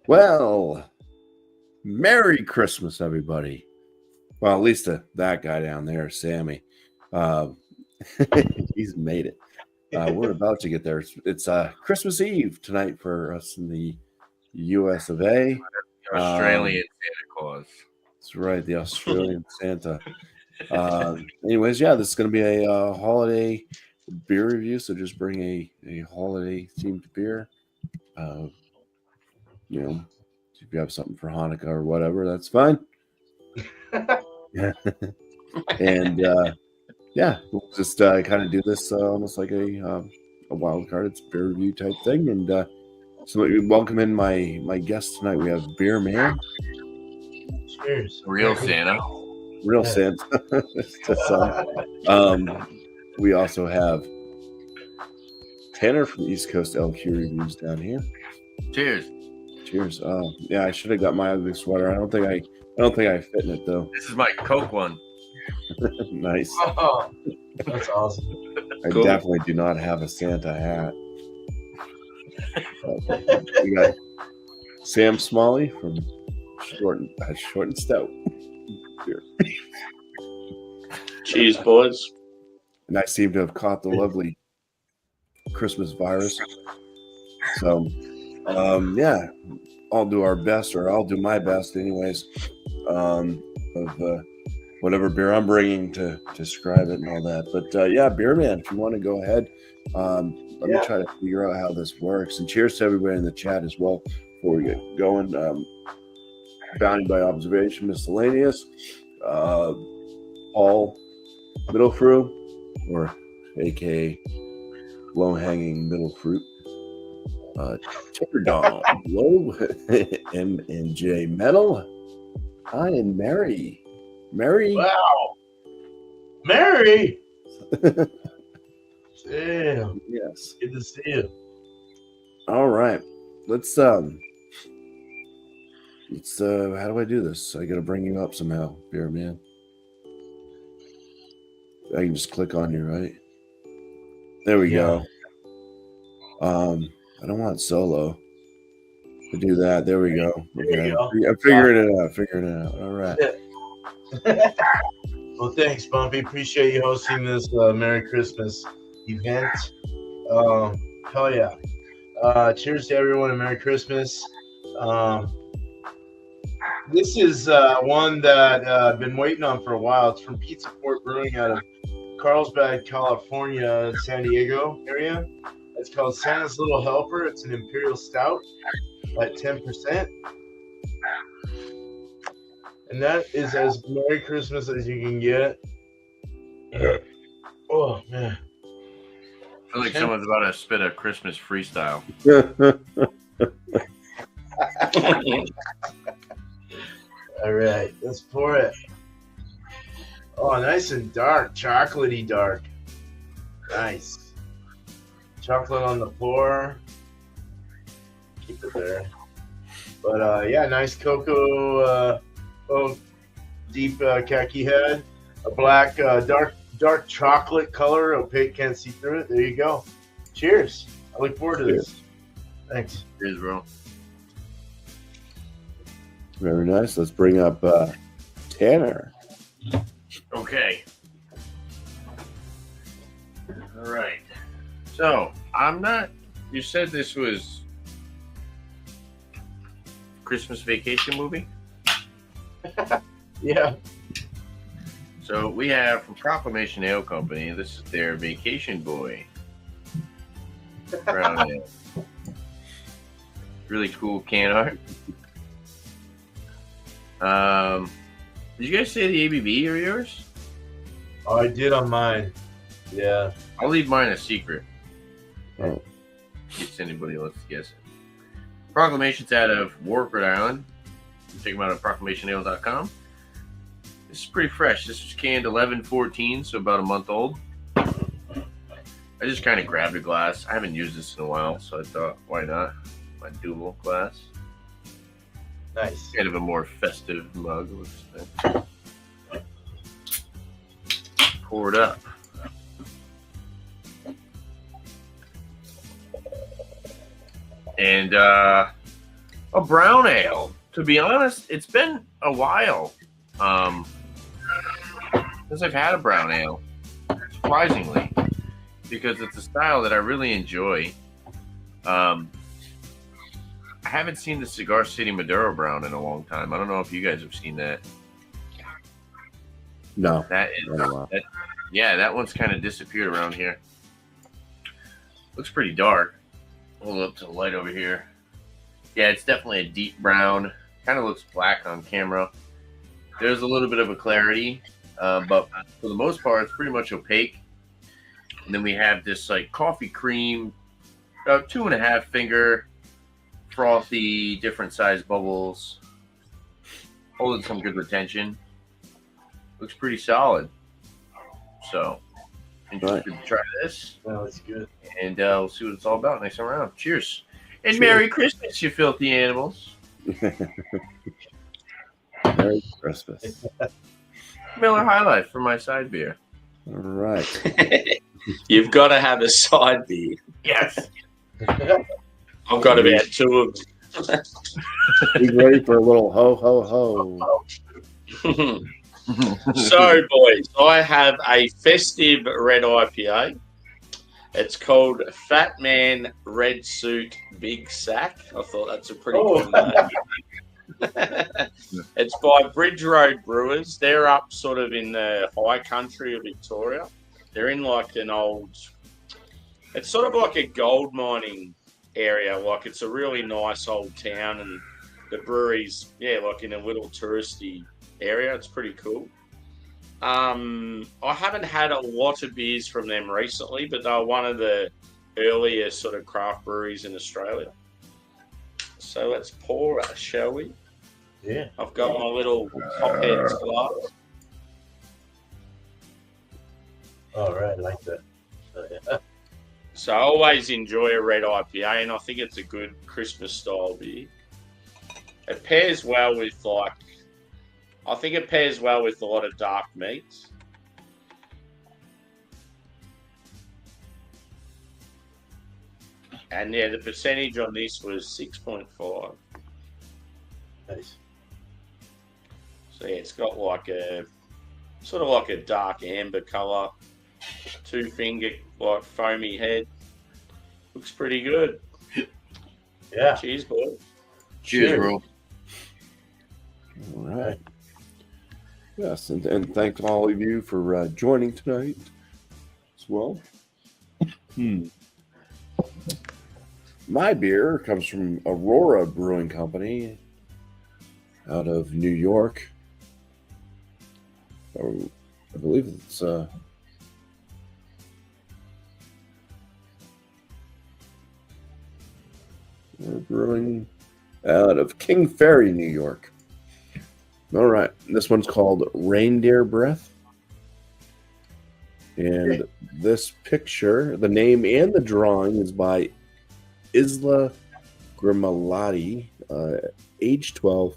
Well, Merry Christmas, everybody. Well, at least that guy down there, Sammy. He's made it. We're about to get there. It's Christmas Eve tonight for us in the U.S. of A. Australian Santa Claus. That's right, the Australian Santa. Anyways, yeah, this is going to be a holiday beer review. So just bring a holiday themed beer. If you have something for Hanukkah or whatever, that's fine. And we'll just kind of do this almost like a wild card. It's a beer review type thing. And so we welcome in my guests tonight. We have Beer Man. Cheers. Real Santa. Real Santa. We also have Tanner from East Coast LQ Reviews down here. Cheers. Cheers. Yeah, I should have got my ugly sweater. I don't think I fit in it though. This is my Coke one. Nice. Oh, that's awesome. I definitely do not have a Santa hat. We got Sam Smalley from Short and Stout. Here. Cheers, boys. And I seem to have caught the lovely Christmas virus. So, I'll do our best, or I'll do my best, anyways, of whatever beer I'm bringing to describe it and all that. But Beer Man, if you want to go ahead, let me try to figure out how this works. And cheers to everybody in the chat as well before we get going. Bounty by Observation, Miscellaneous, Paul Middlefruit, or aka Low Hanging Middle Fruit. Tipperdom, Low, M and J Metal. Hi, and MeRrY. MeRrY. Wow. MeRrY. Damn. Yes. Good to see you. All right. Let's how do I do this? I gotta bring you up somehow, Beer Man. I can just click on you, right? There we go. I don't want solo. To do that, there we go. Okay. I'm figuring it out. All right. Well, thanks, BuMpY. Appreciate you hosting this Merry Christmas event. Hell yeah. Cheers to everyone and Merry Christmas. This is one that I've been waiting on for a while. It's from Pizza Port Brewing out of Carlsbad, California, San Diego area. It's called Santa's Little Helper. It's an Imperial Stout at 10%. And that is as Merry Christmas as you can get. Oh, man. I feel like someone's about to spit a Christmas freestyle. All right, let's pour it. Oh, nice and dark, chocolatey dark. Nice. Chocolate on the floor. Keep it there. But nice cocoa, deep khaki head. A black, dark chocolate color. Opaque, can't see through it. There you go. Cheers. I look forward to this. Thanks. Cheers, bro. Very nice. Let's bring up Tanner. Okay. All right. So, you said this was Christmas vacation movie? Yeah. So, we have from Proclamation Ale Company, this is their Vacation Boy. Brown ale. Really cool can art. Did you guys say the ABV are yours? Oh, I did on mine. Yeah. I'll leave mine a secret. Oh. In case anybody wants to guess it. Proclamation's out of Warwick, Rhode Island. You can check them out at proclamationale.com. This is pretty fresh. This was canned 11/14, so about a month old. I just kind of grabbed a glass. I haven't used this in a while, so I thought, why not? My dual glass. Nice. Kind of a more festive mug. Pour it up. And A brown ale. To be honest, it's been a while since I've had a brown ale. Surprisingly, because it's a style that I really enjoy. I haven't seen the Cigar City Maduro Brown in a long time. I don't know if you guys have seen that. No. That is, that one's kind of disappeared around here. Looks pretty dark. Hold up to the light over here. Yeah, it's definitely a deep brown. Kind of looks black on camera. There's a little bit of a clarity, but for the most part, it's pretty much opaque. And then we have this like coffee cream, about 2.5 finger, frothy, different size bubbles, holding some good retention. Looks pretty solid. So, interested to try this. No, it's good. And we'll see what it's all about next time around. Cheers. And Merry Christmas, you filthy animals. Merry Christmas. Miller High Life for my side beer. All right. You've got to have a side beer. Yes. I've got about 2 of them. Be ready for a little ho, ho, ho. So, boys, I have a festive red IPA. It's called Fat Man Red Suit Big Sack. I thought that's a pretty cool name. It's by Bridge Road Brewers. They're up sort of in the high country of Victoria. They're in like an old, it's sort of like a gold mining area. Like it's a really nice old town, and the brewery's, like in a little touristy area. It's pretty cool. I haven't had a lot of beers from them recently, but they're one of the earlier sort of craft breweries in Australia. So let's pour it, shall we? Yeah. I've got my little Hopheads glass. All right, I like that. Yeah. So I always enjoy a red IPA, and I think it's a good Christmas style beer. It pairs well with I think it pairs well with a lot of dark meats. And yeah, the percentage on this was 6.5. Nice. So yeah, it's got like a sort of like a dark amber color, 2 finger like foamy head. Looks pretty good. Yeah. Cheers, boy. Cheers, bro. All right. Yes, and thanks all of you for joining tonight as well. My beer comes from Aurora Brewing Company out of New York. I believe it's we're brewing out of King Ferry, New York. All right, this one's called Reindeer Breath. And this picture, the name and the drawing is by Isla Grimalotti, age 12,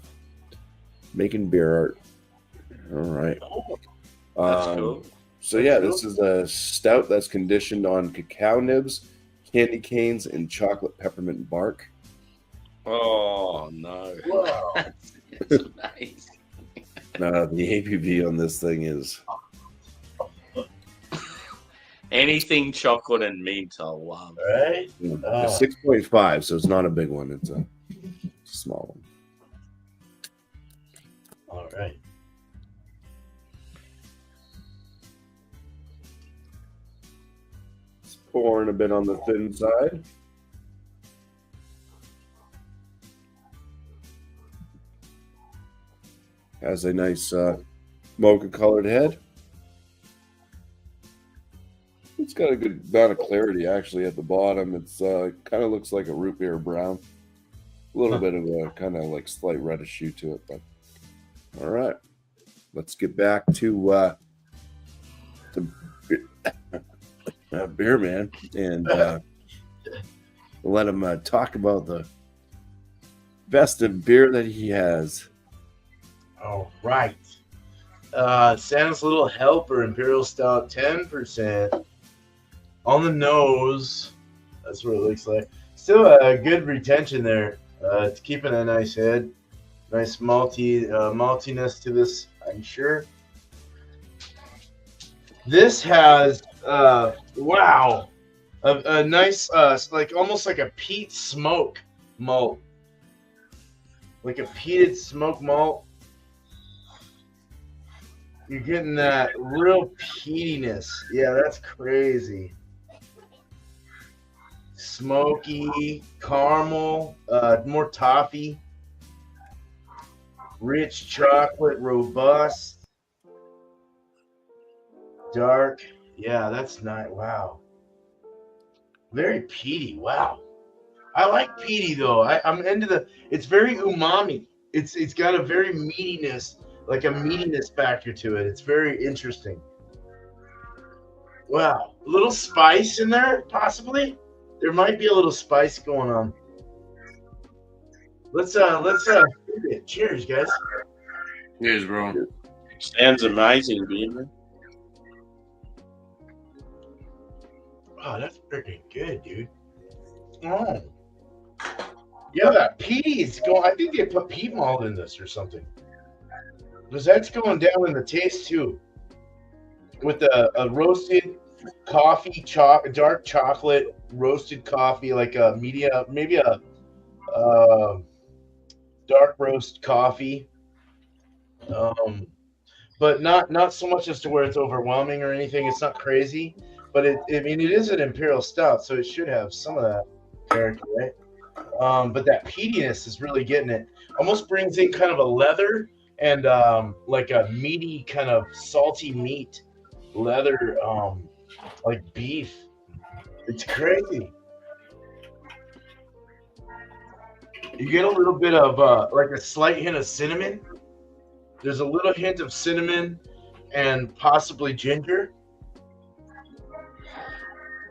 making beer art. All right. That's cool. So yeah, this is a stout that's conditioned on cacao nibs, candy canes, and chocolate peppermint bark. Oh no! Wow. That's nice. The ABV on this thing is Anything chocolate and mint, I love. Right? it's 6.5, so it's not a big one. It's a small one. All right. It's pouring a bit on the thin side. Has a nice mocha-colored head. It's got a good amount of clarity, actually, at the bottom. It's kind of looks like a root beer brown. A little bit of a kind of like slight reddish hue to it. But all right, let's get back to Beer Man and let him talk about the best of beer that he has. All right. Santa's Little Helper Imperial Stout, 10%. On the nose, that's what it looks like. Still a good retention there. It's keeping a nice head, nice maltiness to this, I'm sure. This has wow, a nice like almost like a peat smoke malt, like a peated smoke malt. You're getting that real peatiness. Yeah, that's crazy. Smoky, caramel, more toffee, rich chocolate, robust, dark. Yeah, that's nice. Wow. Very peaty. Wow. I like peaty though. I'm into the. It's very umami. It's got a very meatiness, like a meatiness factor to it. It's very interesting. Wow, a little spice in there, possibly. There might be a little spice going on. Let's cheers, guys. Cheers, bro. Sounds amazing, BuMpy. Oh, that's freaking good, dude. Oh. Yeah, that peat is going. I think they put peat malt in this or something. Because that's going down in the taste too. With a roasted coffee, dark chocolate, roasted coffee, like a maybe a dark roast coffee. But not so much as to where it's overwhelming or anything. It's not crazy, but I mean, it is an imperial stout, so it should have some of that character, right? But that peatiness is really getting it. Almost brings in kind of a leather and like a meaty kind of salty meat, leather, like beef. It's crazy. You get a little bit of like a slight hint of cinnamon. There's a little hint of cinnamon and possibly ginger,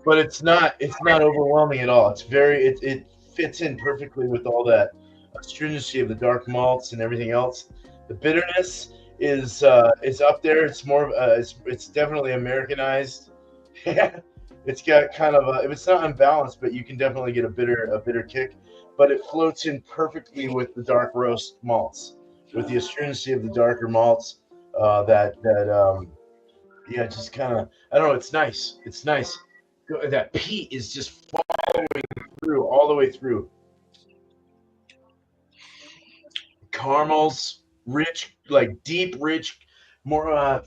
but it's not overwhelming at all. It's very it fits in perfectly with all that astringency of the dark malts and everything else. The bitterness is up there. It's more it's definitely Americanized. It's got kind of it's not unbalanced, but you can definitely get a bitter kick. But it floats in perfectly with the dark roast malts, with the astringency of the darker malts. Yeah, just kind of, I don't know. It's nice. It's nice. That peat is just following through all the way through. Caramels, rich, like deep, rich, more.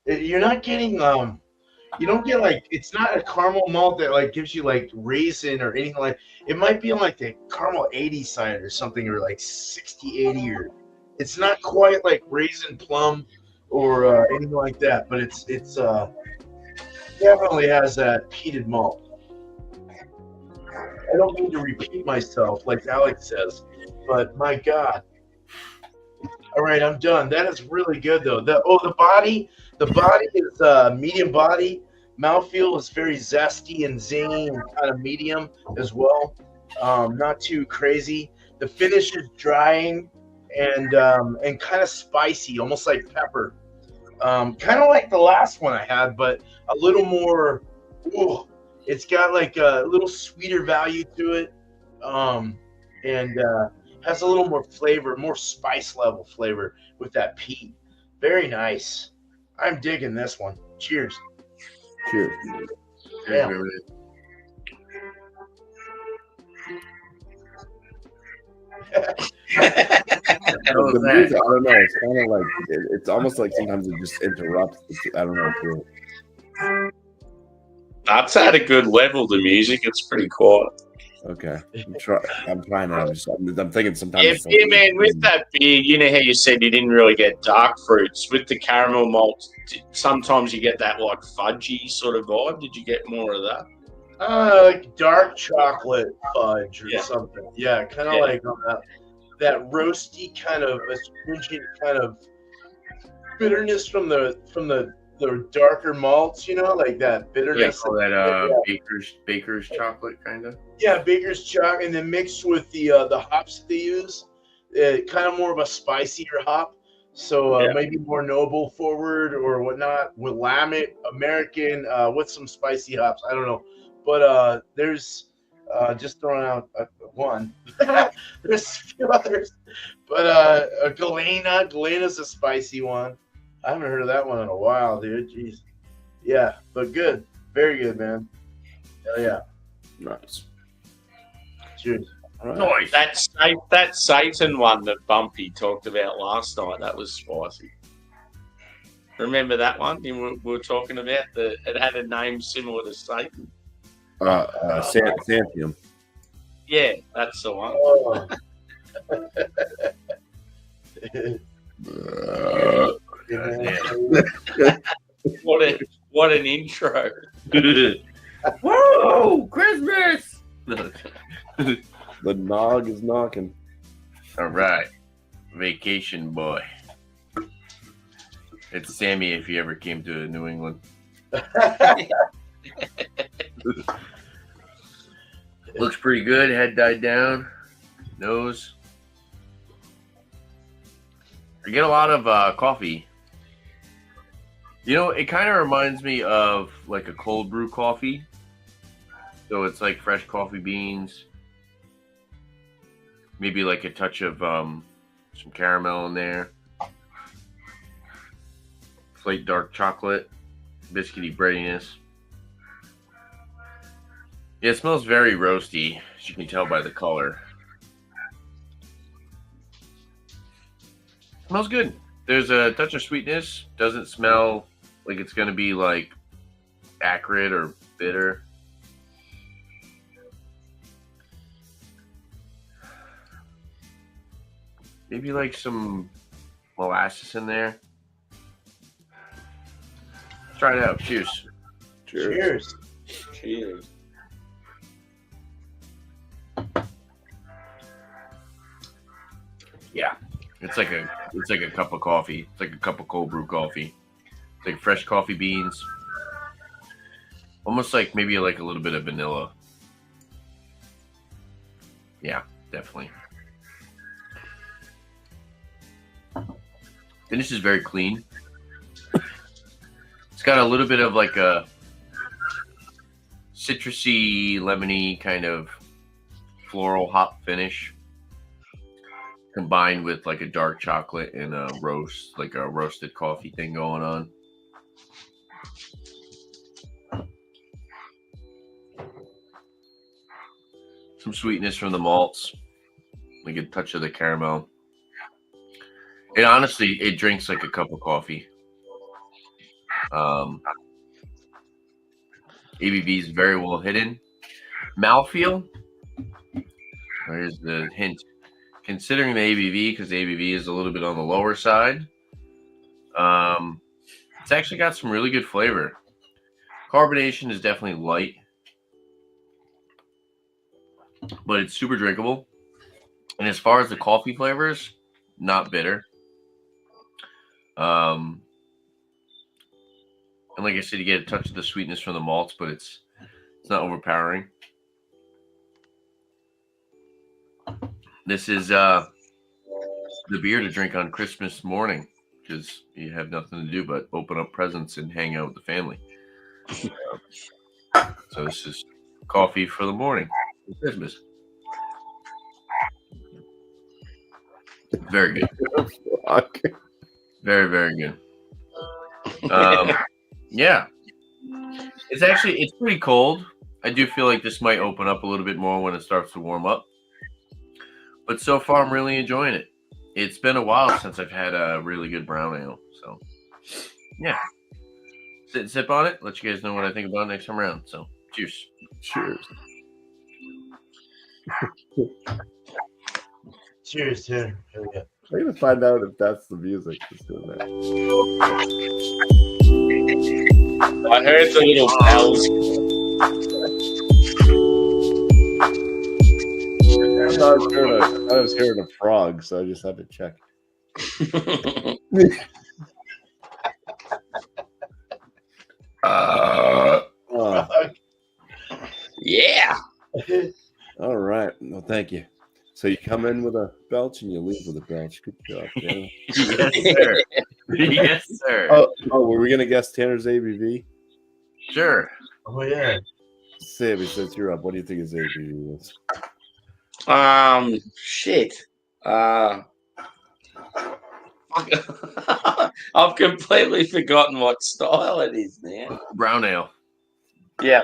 You're not getting you don't get like, it's not a caramel malt that like gives you like raisin or anything like. It might be on like the caramel 80 side or something, or like 60, 80, or it's not quite like raisin plum or anything like that, but it's definitely has that peated malt. I don't mean to repeat myself like Alex says, but my God. All right, I'm done. That is really good though. The body is medium body. Mouthfeel is very zesty and zingy and kind of medium as well. Not too crazy. The finish is drying and kind of spicy, almost like pepper. Kind of like the last one I had, but a little more. Ooh, it's got like a little sweeter value to it, and has a little more flavor, more spice level flavor with that peat. Very nice. I'm digging this one. Cheers. Cheers. Yeah. The music, I don't know. It's kind of like it's almost like sometimes it just interrupts. I don't know. That's at a good level. The music, it's pretty quiet. Okay, I'm trying to. I'm thinking sometimes. Yeah, man. With that beer, you know how you said you didn't really get dark fruits with the caramel malt. Sometimes you get that like fudgy sort of vibe. Did you get more of that? Like dark chocolate fudge or something. Yeah, kind of like that roasty kind of astringent kind of bitterness from the darker malts, like that bitterness. Yeah, that baker's chocolate kind of. Yeah, baker's chocolate, and then mixed with the hops that they use, kind of more of a spicier hop. So maybe more noble forward or whatnot. Willamette, American, with some spicy hops. I don't know. But there's Just throwing out one. There's a few others, but a Galena. Galena's a spicy one. I haven't heard of that one in a while, dude. Jeez. Yeah, but good. Very good, man. Hell yeah. Nice. Cheers. All right. Nice. That Satan one that BuMpY talked about last night, that was spicy. Remember that one we were talking about? It had a name similar to Satan. Xanthium. Yeah, that's the one. Oh. What an intro. Whoa, Christmas! The nog is knocking. All right, vacation boy. It's Sammy if he ever came to New England. Looks pretty good. Head died down. Nose. I get a lot of coffee. You know, it kind of reminds me of like a cold brew coffee. So it's like fresh coffee beans. Maybe like a touch of some caramel in there. Slate dark chocolate. Biscuity breadiness. Yeah, it smells very roasty, as you can tell by the color. Smells good. There's a touch of sweetness. Doesn't smell like it's going to be like acrid or bitter. Maybe like some molasses in there. Try it out. Cheers. Cheers. Cheers. Yeah, it's like a cup of coffee. It's like a cup of cold brew coffee. It's like fresh coffee beans, almost like maybe like a little bit of vanilla. Yeah, definitely. Finish is very clean. It's got a little bit of like a citrusy, lemony kind of floral hop finish, combined with like a dark chocolate and a roast, like a roasted coffee thing going on. Some sweetness from the malts, like a touch of the caramel. It honestly, it drinks like a cup of coffee. ABV is very well hidden. Mouthfeel, there's the hint. Considering the ABV, because the ABV is a little bit on the lower side, it's actually got some really good flavor. Carbonation is definitely light, but it's super drinkable. And as far as the coffee flavors, not bitter. And like I said, you get a touch of the sweetness from the malts, but it's not overpowering. This is the beer to drink on Christmas morning, because you have nothing to do but open up presents and hang out with the family. So this is coffee for the morning for Christmas. Very good. Very, very good. Yeah. It's pretty cold. I do feel like this might open up a little bit more when it starts to warm up. But so far, I'm really enjoying it. It's been a while since I've had a really good brown ale. So, yeah. Sit and sip on it. Let you guys know what I think about it next time around. So, cheers. Cheers. Cheers, Tanner. Here we go. I'm gonna find out if that's the music that's doing that. I heard the little bells. I was hearing a frog, so I just had to check. Yeah. All right. Well, thank you. So you come in with a belch and you leave with a belch. Good job, Tanner. Yes, sir. Yes, sir. Oh, were we gonna guess Tanner's ABV? Sure. Oh, yeah. Sammy, since you're up, what do you think his ABV is? Shit. I've completely forgotten what style it is now. Brown ale. Yeah.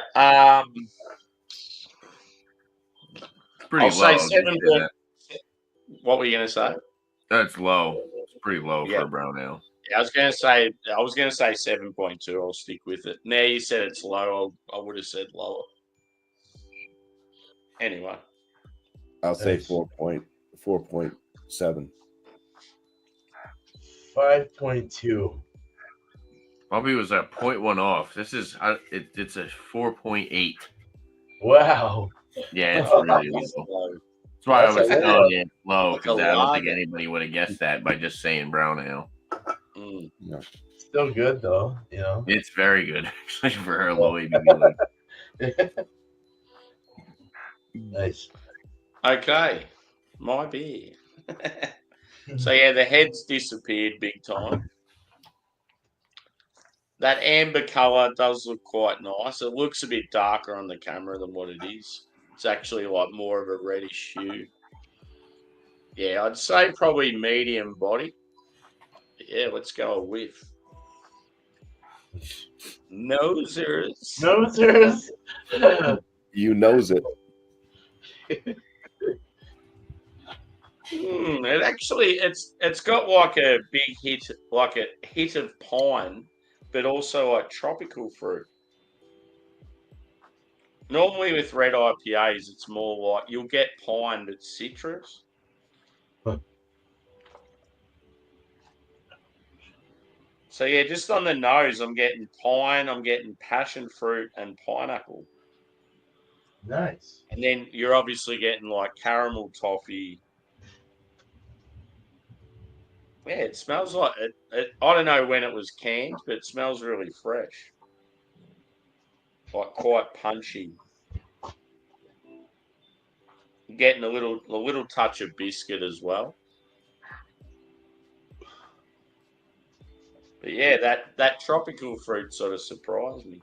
Pretty I'll low. say just 7. say that. What were you going to say? That's low. It's pretty low Yeah. for a brown ale. Yeah, I was going to say 7.2. I'll stick with it. Now you said it's low. I would have said lower. Anyway. I'll say Nice. 4.7. 5.2. Bobby was at 0.1 off. This is it's a 4.8. Wow. Yeah, it's really low. That's why That's I was a telling you it's low, Like because a I don't think lager. anybody would have guessed that by just saying brown ale. Mm. No. Still good though, you know. It's very good, actually, for a low ABV. Nice. Okay. My beer. So, yeah, the head's disappeared big time. That amber colour does look quite nice. It looks a bit darker on the camera than what it is. It's actually like more of a reddish hue. Yeah, I'd say probably medium body. Yeah, let's go with Nosers. Nosers. You knows it. It actually it's got like a big hit, like a hit of pine, but also like tropical fruit. Normally with red IPAs, it's more like you'll get pine but citrus. So yeah, just on the nose, I'm getting pine, I'm getting passion fruit and pineapple. Nice. And then you're obviously getting like caramel toffee. Yeah, it smells like it. I don't know when it was canned, but it smells really fresh. Like quite punchy. Getting a little touch of biscuit as well. But yeah, that tropical fruit sort of surprised me.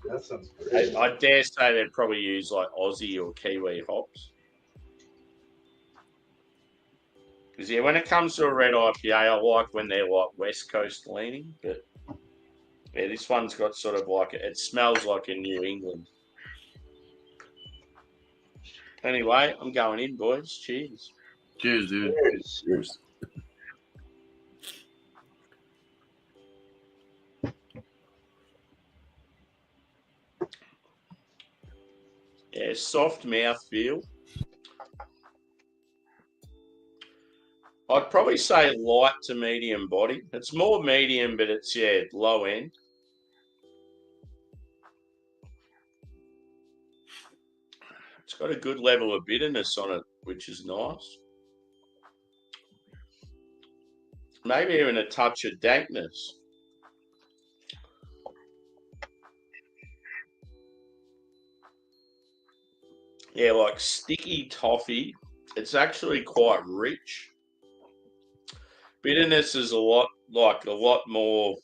That sounds great. I dare say they'd probably use like Aussie or Kiwi hops. Because yeah, when it comes to a red IPA, I like when they're like West Coast leaning. But yeah, this one's got sort of like it smells like a New England. Anyway, I'm going in, boys. Cheers. Cheers, dude. Cheers. Yeah, soft mouth feel. I'd probably say light to medium body. It's more medium, but it's low end. It's got a good level of bitterness on it, which is nice. Maybe even a touch of dankness. Yeah, like sticky toffee. It's actually quite rich. Bitterness is a lot more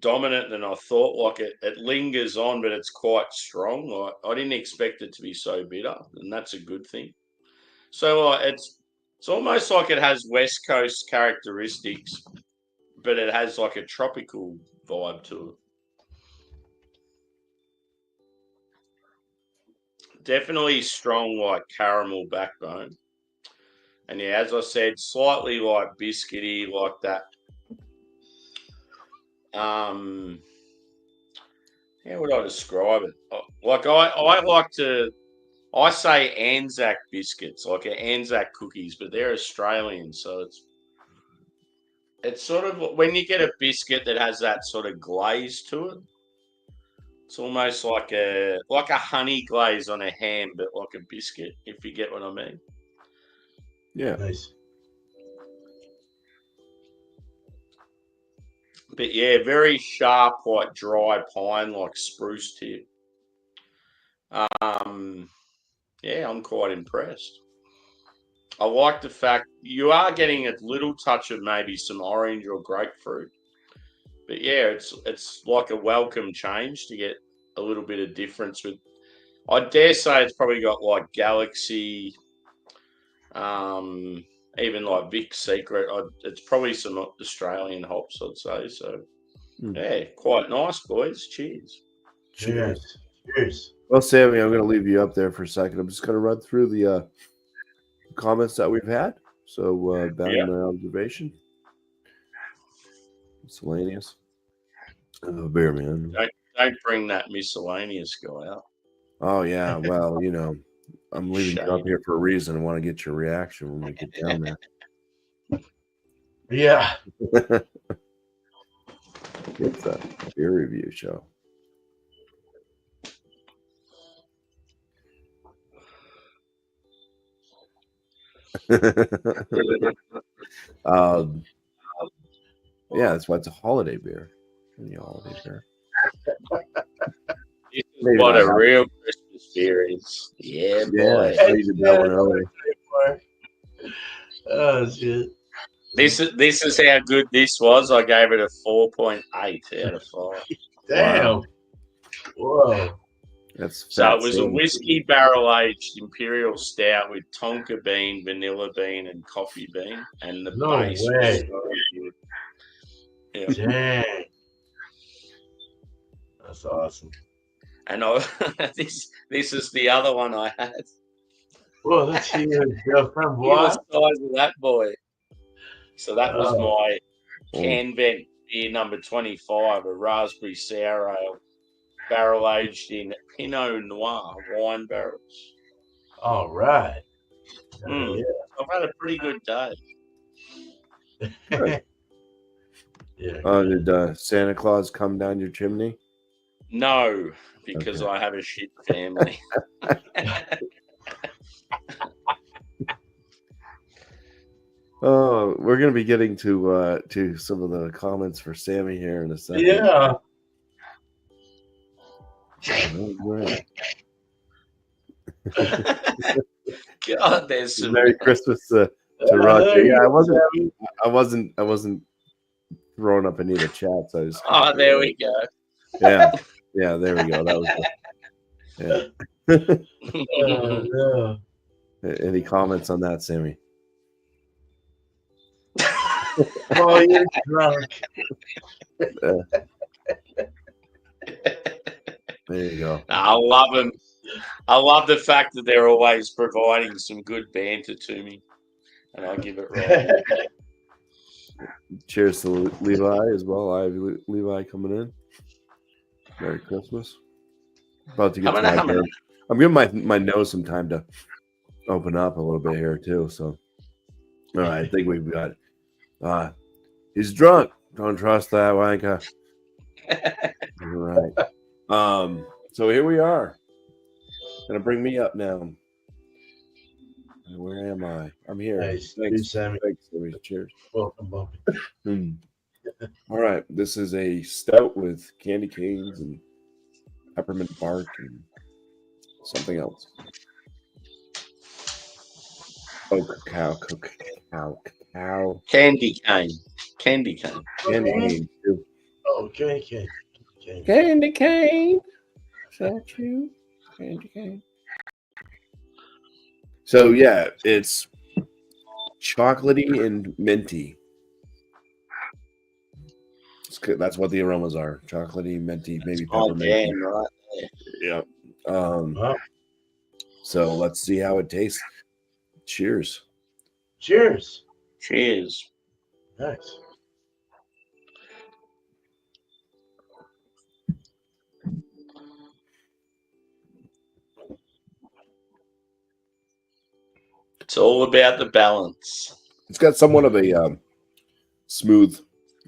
dominant than I thought. Like it lingers on, but it's quite strong. Like I didn't expect it to be so bitter, and that's a good thing. So it's almost like it has West Coast characteristics, but it has like a tropical vibe to it. Definitely strong like caramel backbone. And yeah, as I said, slightly like biscuity, like that. How would I describe it? Like I say Anzac biscuits, like Anzac cookies, but they're Australian, so it's sort of when you get a biscuit that has that sort of glaze to it. It's almost like a honey glaze on a ham, but like a biscuit, if you get what I mean. Yeah. Nice. But yeah, very sharp, like dry pine, like spruce tip. Yeah, I'm quite impressed. I like the fact you are getting a little touch of maybe some orange or grapefruit. But yeah, it's like a welcome change to get a little bit of difference with. I dare say it's probably got like Galaxy, even like Vic Secret. It's probably some Australian hops, I'd say. So, yeah, quite nice, boys. Cheers. Cheers. Cheers. Well, Sammy, I'm going to leave you up there for a second. I'm just going to run through the comments that we've had. So, back in my observation. Miscellaneous. Oh, beer, man. Don't bring that miscellaneous guy up. Oh, yeah. Well, you know, I'm leaving you up here for a reason. I want to get your reaction when we get down there. Yeah. It's a beer review show. Yeah, that's why it's a holiday beer. The holiday beer. This is what a real Christmas beer is. Yeah, boy. I did that one earlier. Oh shit. This is how good this was. I gave it a 4.8 out of 5. Damn. Wow. Whoa. That's So it was a whiskey barrel aged imperial stout with tonka bean, vanilla bean, and coffee bean, and the base was so good. Yeah. Dang. That's awesome. And this is the other one I had. Whoa, that's huge. From Look what? at the size of that boy. So that was my Canvent beer number 25, a raspberry sour ale, barrel aged in Pinot Noir wine barrels. All right. Yeah. I've had a pretty good day. Yeah. Did Santa Claus come down your chimney? No, because I have a shit family. Oh, we're going to be getting to some of the comments for Sammy here in a second. Yeah. Right. God, there's some Merry Christmas to Roger. Yeah, I wasn't throwing up any of the chats. I was. Oh, there we go. Yeah, there we go. That was. No. Any comments on that, Sammy? Oh, you're drunk. There you go. I love them. I love the fact that they're always providing some good banter to me, and I give it right. Cheers to Levi as well. I have Levi coming in. Merry Christmas. About to get to my beer. I'm giving my nose some time to open up a little bit here too. So, all right, I think we've got. He's drunk. Don't trust that wanker. All right. So here we are. Gonna bring me up now. Where am I? I'm here. Nice. Thanks, Sammy. Thanks, Sammy. Cheers. Welcome, BuMpy. All right. This is a stout with candy canes and peppermint bark and something else. Oh, cacao. Candy cane. Candy cane, too. Oh, candy cane. Candy cane. Is that you? Candy cane. So, yeah, it's chocolatey and minty. That's what the aromas are. Chocolatey, minty, maybe peppermint. Damn, right. Yeah. Wow. So let's see how it tastes. Cheers. Cheers. Cheers. Nice. It's all about the balance. It's got somewhat of a smooth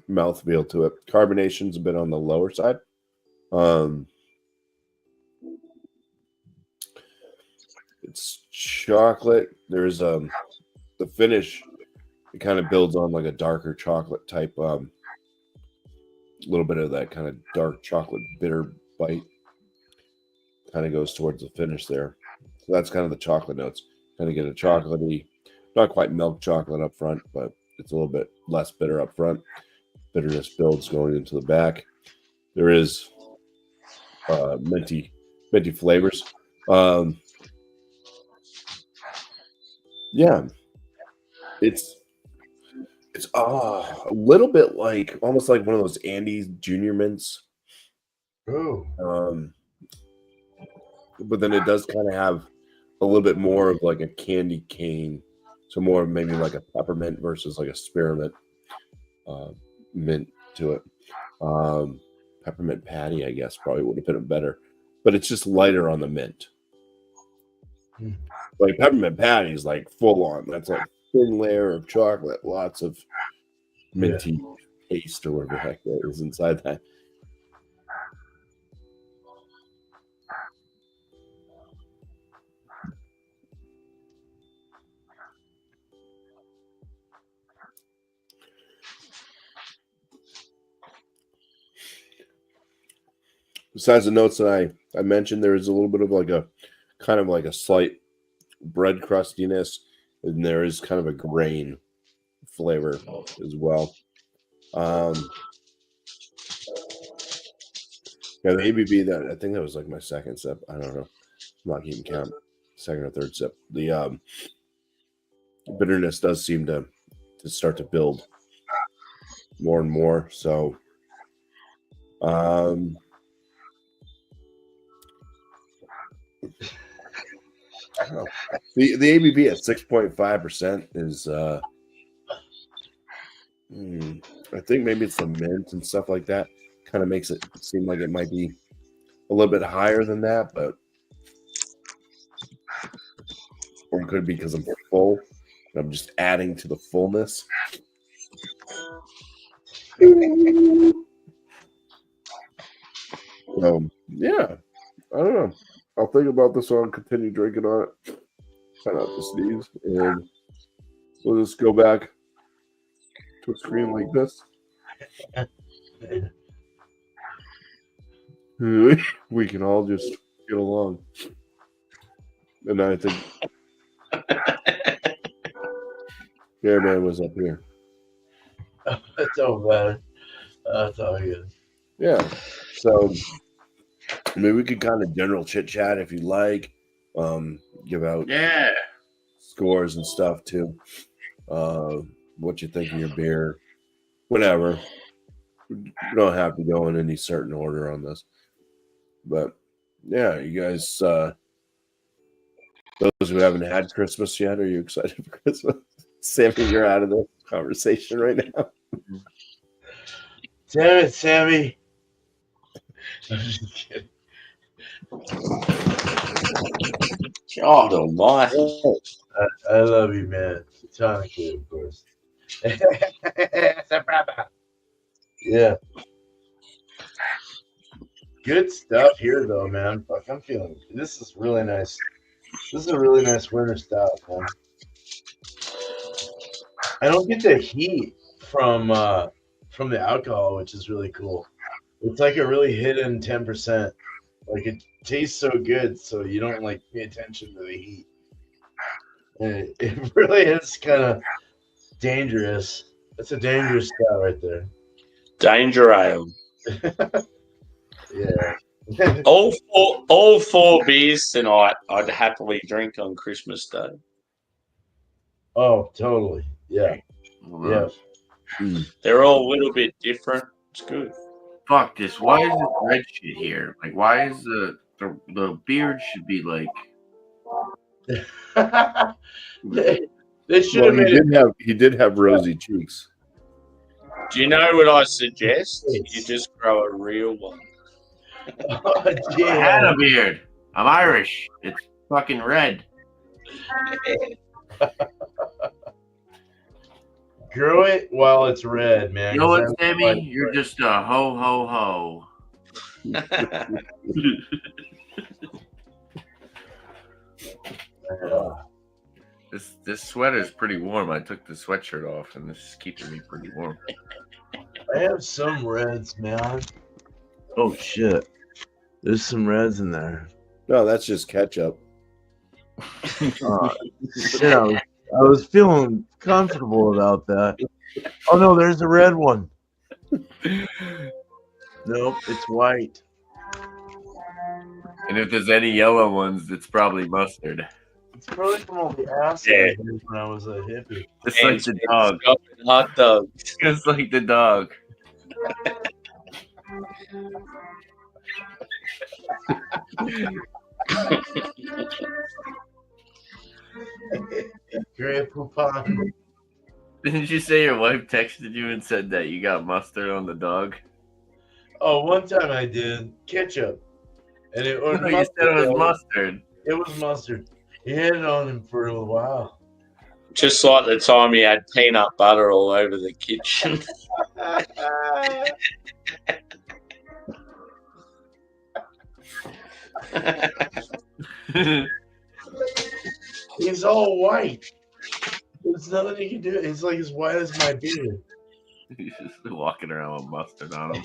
mouthfeel to it. Carbonation's a bit on the lower side. It's chocolate. There's the finish. It kind of builds on like a darker chocolate type. Little bit of that kind of dark chocolate bitter bite. Kind of goes towards the finish there. So that's kind of the chocolate notes. Kind of get a chocolatey, not quite milk chocolate up front, but it's a little bit less bitter up front. Bitterness builds going into the back. There is minty flavors. Yeah, it's a little bit like almost like one of those Andes Junior Mints. Ooh. But then it does kind of have a little bit more of like a candy cane, so more of maybe like a peppermint versus like a spearmint mint to it. Peppermint patty, I guess, probably would have been better, but it's just lighter on the mint. Like peppermint patty is like full on. That's like thin layer of chocolate, lots of minty paste or whatever the heck that is inside that. Besides the notes that I mentioned, there is a little bit of like a kind of like a slight bread crustiness, and there is kind of a grain flavor as well. Yeah, the ABV, that I think that was like my second sip. I don't know. I'm not keeping count. Second or third sip. The bitterness does seem to start to build more and more. So the ABV at 6.5% is I think maybe it's the mint and stuff like that. Kind of makes it seem like it might be a little bit higher than that, but or it could be because I'm full. I'm just adding to the fullness. Yeah, I don't know. I'll think about this one, continue drinking on it. Try not to sneeze, and we'll just go back to a screen like this. We can all just get along. And I think man was up here. That's all bad. That's all good. Yeah. So maybe we could kind of general chit chat if you like. Give out scores and stuff too. What you think of your beer, whatever. You don't have to go in any certain order on this, but yeah, you guys. Those who haven't had Christmas yet, are you excited for Christmas? Sammy, you're out of the conversation right now. Damn it, Sammy. I'm just kidding. God almighty. I love you, man. Platonically, of course. Yeah. Good stuff here, though, man. Fuck, I'm feeling this is really nice. This is a really nice winter stout, man. I don't get the heat from the alcohol, which is really cool. It's like a really hidden 10%. Like it tastes so good, so you don't like pay attention to the heat. And it really is kind of dangerous. That's a dangerous stout right there. Danger ale. Yeah. all four beers tonight I'd happily drink on Christmas Day. Oh, totally. Yeah. Yeah. They're all a little bit different. It's good. Fuck this. Why is this red shit here? Like, why is the beard should be like... They should have made it. He did have rosy cheeks. Do you know what I suggest? You just grow a real one. Oh, I had a beard. I'm Irish. It's fucking red. Grow it while it's red, man. You know what, Sammy? You're just a ho ho ho. This sweater is pretty warm. I took the sweatshirt off, and this is keeping me pretty warm. I have some reds, man. Oh shit! There's some reds in there. No, that's just ketchup. Yeah, I was feeling comfortable about that. Oh no, there's a red one. Nope, it's white. And if there's any yellow ones, it's probably mustard. It's probably from all the acid I did when I was a hippie. It's like the dog. Hot dogs. Just like the dog. Great poupon. Didn't you say your wife texted you and said that you got mustard on the dog? Oh, one time I did ketchup, and it No, you said it was mustard. It was mustard. He had it on him for a little while. Just like the time he had peanut butter all over the kitchen. He's all white. There's nothing you can do. He's like as white as my beard. He's just walking around with mustard on him.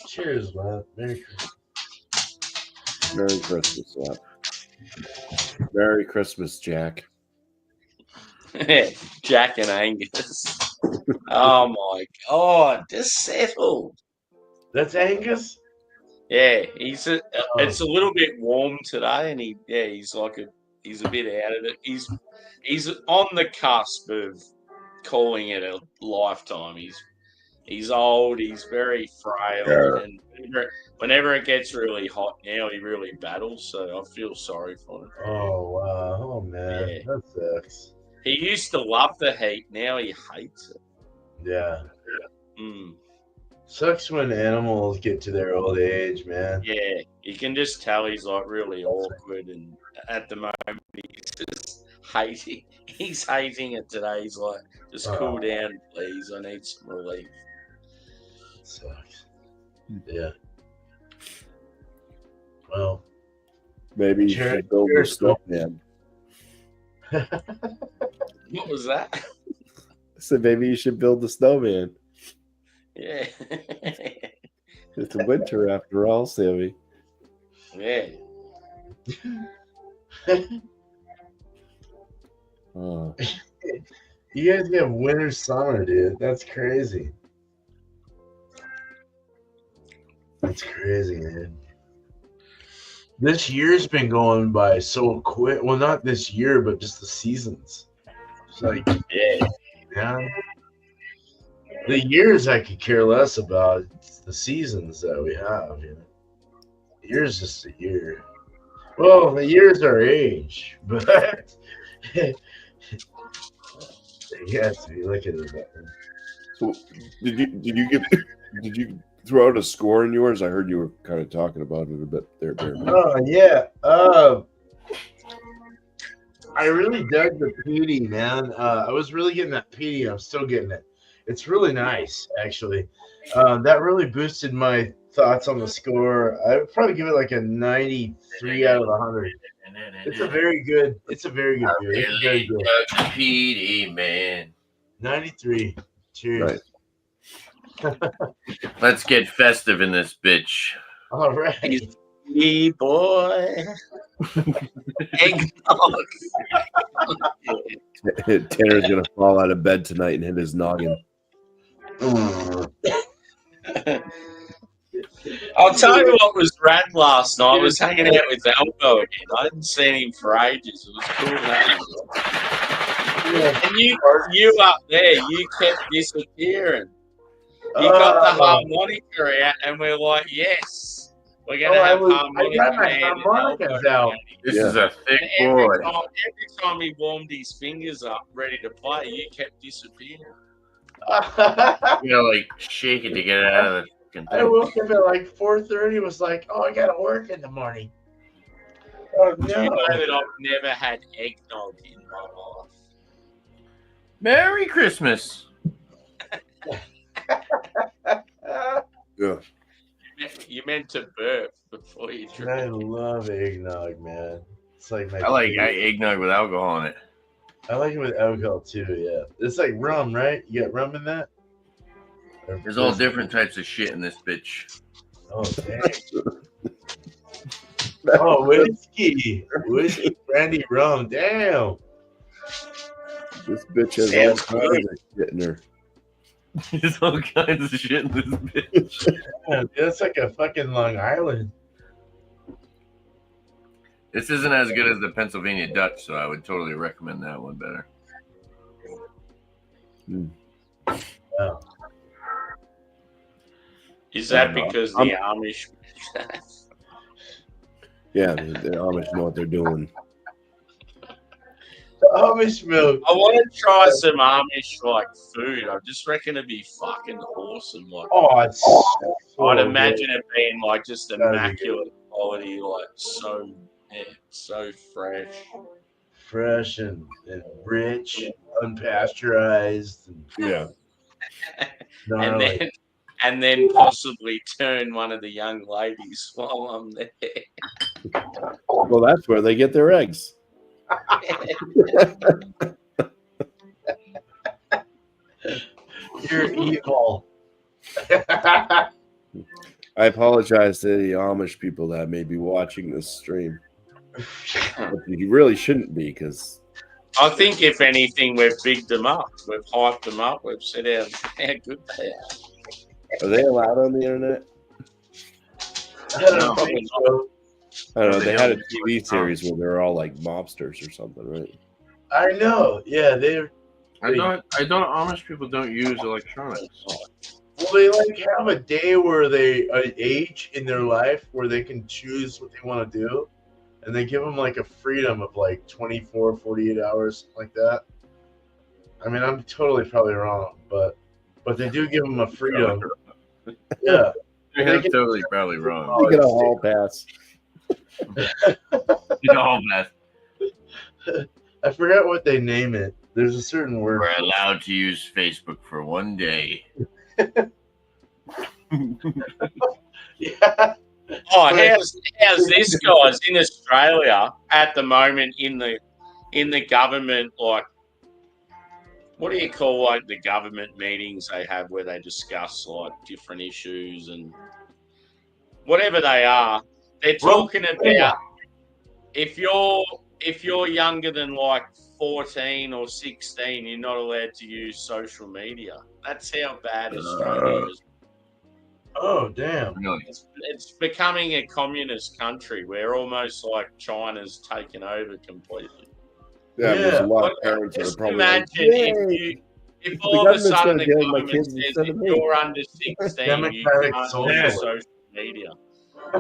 Cheers, man. Merry Christmas. Merry Christmas, yeah. Merry Christmas, Jack. Jack and Angus. Oh my God, just settle. That's Angus? Yeah, it's a little bit warm today, and he's a bit out of it. He's on the cusp of calling it a lifetime. He's old. He's very frail, and whenever it gets really hot now, he really battles. So I feel sorry for him. Oh wow! Oh man, Yeah. that sucks. He used to love the heat. Now he hates it. Yeah, Mm. sucks when animals get to their old age, man. Yeah, you can just tell he's like really awkward, and at the moment he's just hating. He's hating it today. He's like, just cool down, please. I need some relief. Sucks. Yeah. Well, Maybe you Cheers. should build a Cheers. snowman. What was that? I said maybe you should build a snowman. Yeah. It's winter after all, Sammy. Yeah. Oh. you guys get winter summer, dude. That's crazy. That's crazy, man. This year's been going by so quick. Well, not this year, but just the seasons. It's like, Yeah. man, the years I could care less about. It's the seasons that we have. You know, the year's just a year. Well, the year's our age, but yes, if you look at it that way. So did you throw out a score in yours? I heard you were kind of talking about it a bit there, Bear. Oh yeah. I really dug the PD, man. I was really getting that PD. I'm still getting it. It's really nice, actually. That really boosted my thoughts on the score. I would probably give it like a 93 out of 100. It's a very good beer. It's very good. PD, man. 93. Cheers. Right. Let's get festive in this bitch. All right. Hey, boy. Eggnog. Tanner's gonna fall out of bed tonight and hit his noggin. I'll tell you what was rad last night. I was hanging out with Albo again. I hadn't seen him for ages. It was cool. And you up there, you kept disappearing. You got the harmonica out, and we're like, yes, we're going to have harmonica. I got my harmonicas out. This is a thick boy. Every time he warmed his fingers up, ready to play, you kept disappearing. You know, like shaking to get it out of the fucking I thing. woke up at like 4:30. Was like, oh, I got to work in the morning. Oh You know no! that I've never had eggnog in my life. Merry Christmas. Yeah. You meant to burp before you I drink. love eggnog, man. It's like my. I like eggnog with alcohol in it. I like it with alcohol too. Yeah, it's like rum, right? You got rum in that? There's all different types of shit in this bitch. Oh dang! Oh, whiskey, brandy, rum. Damn. This bitch has Sounds all kinds of shit in her. There's all kinds of shit in this bitch. Man, that's like a fucking Long Island. This isn't as good as the Pennsylvania Dutch, so I would totally recommend that one better. Yeah. Is that because the Amish? Yeah, the Amish know what they're doing. The Amish milk. I want to try some Amish like food. I just reckon it'd be fucking awesome. Like, Oh, it's so I'd good. imagine it being like just Gotta be immaculate quality, like so fresh. Fresh and rich, unpasteurized. And Yeah. gnarly. And then possibly turn one of the young ladies while I'm there. Well, that's where they get their eggs. You're evil. I apologize to the Amish people that may be watching this stream. But you really shouldn't be, because I think, if anything, we've bigged them up. We've hyped them up. We've said how good they are. are they allowed on the internet? I don't think so. I don't know. They had a TV series where they're all like mobsters or something, right? I know. Yeah, they're. I thought Amish people don't use electronics. Well, they like have a day where they age in their life where they can choose what they want to do, and they give them like a freedom of like 24, 48 hours, something like that. I mean, I'm totally probably wrong, but they do give them a freedom. Yeah, You're totally probably wrong. You get a hall pass. All that. I forgot what they name it. There's a certain word. We're allowed to use Facebook for one day. Yeah. Oh, how's this, guys, in Australia at the moment in the government, like, what do you call like the government meetings they have where they discuss like different issues and whatever they are? They're talking about if you're younger than like 14 or 16, you're not allowed to use social media. That's how bad Australia is. Oh, damn. Really? It's becoming a communist country where almost like China's taken over completely. Yeah, there's a lot of But parents that are just probably imagine like, if all of a government's sudden gonna the deal with my government kids says instead if of me. you're under 16, you Democratic can't use socialism. social media.